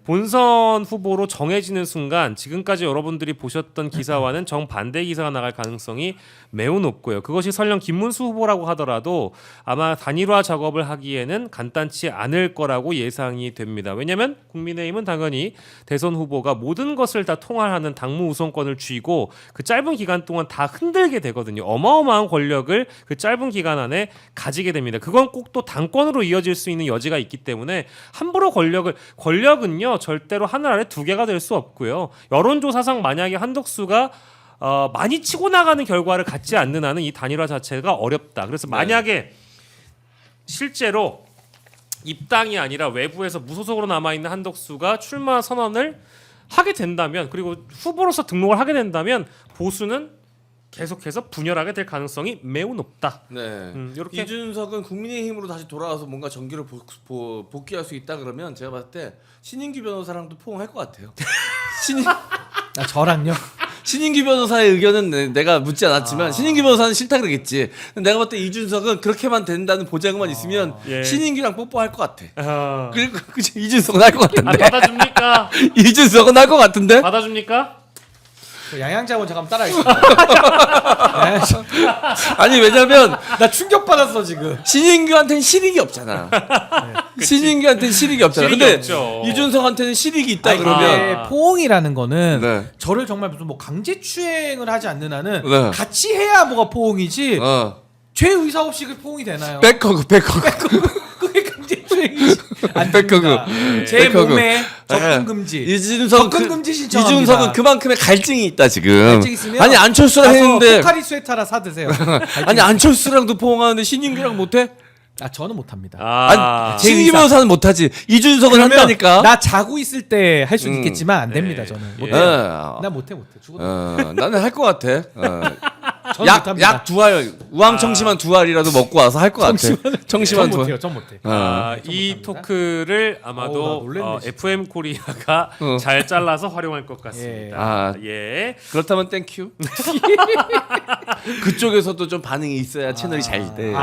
본선 후보로 정해지는 순간 지금까지 여러분들이 보셨던 기사와는 정반대 기사가 나갈 가능성이 매우 높고요. 그것이 설령 김문수 후보라고 하더라도 아마 단일화 작업을 하기에는 간단치 않을 거라고 예상이 됩니다. 왜냐하면 국민의힘은 당연히 대선 후보가 모든 것을 다 통할하는 당무 우선권을 쥐고 그 짧은 기간 동안 다 흔들게 되거든요. 어마어마한 권력을 그 짧은 기간 안에 가지게 됩니다. 그건 꼭 또 당권으로 이어질 수 있는 여지가 있기 때문에 함부로 권력은요 절대로 하늘 아래 두 개가 될 수 없고요. 여론조사상 만약에 한덕수가 많이 치고 나가는 결과를 갖지 않는 한은 이 단일화 자체가 어렵다. 그래서 만약에 실제로 입당이 아니라 외부에서 무소속으로 남아있는 한덕수가 출마 선언을 하게 된다면 그리고 후보로서 등록을 하게 된다면 보수는 계속해서 분열하게 될 가능성이 매우 높다. 네. 이렇게 이준석은 국민의힘으로 다시 돌아와서 뭔가 정기를 복귀할 수 있다 그러면 제가 봤을 때 신인규 변호사랑도 포옹할 것 같아요. 저랑요. 신인규 변호사의 의견은 내가 묻지 않았지만 신인규 변호사는 싫다 그러겠지. 내가 봤을 때 이준석은 그렇게만 된다는 보장만 있으면 예. 신인규랑 뽀뽀할 것 같아. 그 그리고 이준석은 할 것 같은데. 받아줍니까? 이준석은 할 것 같은데. 받아줍니까? 양양자원 잠깐 따라하겠습니다. 아니 왜냐면 나 충격 받았어 지금. 신인규한테는 실익이 없잖아. 신인규한테는 실익이 없잖아. 실익이 근데 없죠. 이준석한테는 실익이 있다 아니, 그러면 근데 포옹이라는 거는 네. 저를 정말 무슨 뭐 강제추행을 하지 않는 한은 네. 같이 해야 뭐가 포옹이지 죄 의사 없이 그 포옹이 되나요? 백허그. 그게 강제추행이지. 안 백허그. 됩니다. 제 백허그. 몸에 접근 네. 금지. 이준석 접근 금지 신청합니다. 이준석은 그만큼의 갈증이 있다 지금. 갈증 있으면 아니 안철수랑 가서 했는데 포카리 스웨터라 사 드세요. 아니 안철수랑도 포옹하는데 신인규랑 못해? 아 저는 못합니다. 아니 제 신인규 의사. 변호사는 못하지. 이준석은 그러면 한다니까. 나 자고 있을 때 할 수는 있겠지만 안 됩니다. 저는 못해. 예. 못해 죽어. 나는 할 것 같아. 저는 못합니다. 약 두 알, 우황청심한 두 알이라도 먹고 와서 할 것 같아. 청심한 두 알. 못해요. 전 못해. 이 못합니다. 토크를 어우, 아마도 나 놀랬네, 진짜. FM 코리아가 잘 잘라서 활용할 것 같습니다. 예. 예. 그렇다면 땡큐. 그쪽에서도 좀 반응이 있어야 채널이 잘 돼.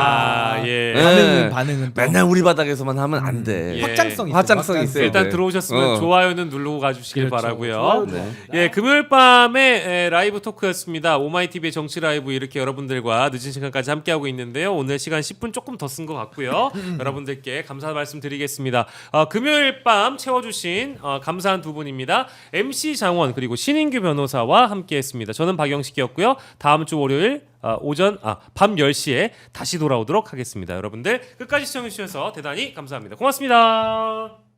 예. 반응은 또 맨날 우리 바닥에서만 하면 안 돼. 예. 확장성이 있어요. 확장성이 있어요. 일단 네. 들어오셨으면 좋아요는 누르고 가주시길 그렇죠. 바라고요. 좋아요 네. 예, 금요일 밤에 라이브 토크였습니다. 오마이TV의 정치 라이브 이렇게 여러분들과 늦은 시간까지 함께하고 있는데요. 오늘 시간 10분 조금 더 쓴 것 같고요. 여러분들께 감사 말씀드리겠습니다. 금요일 밤 채워주신 감사한 두 분입니다. MC 장원 그리고 신인규 변호사와 함께했습니다. 저는 박영식이었고요. 다음 주 월요일 밤 10시에 다시 돌아오도록 하겠습니다. 여러분들 끝까지 시청해주셔서 대단히 감사합니다. 고맙습니다.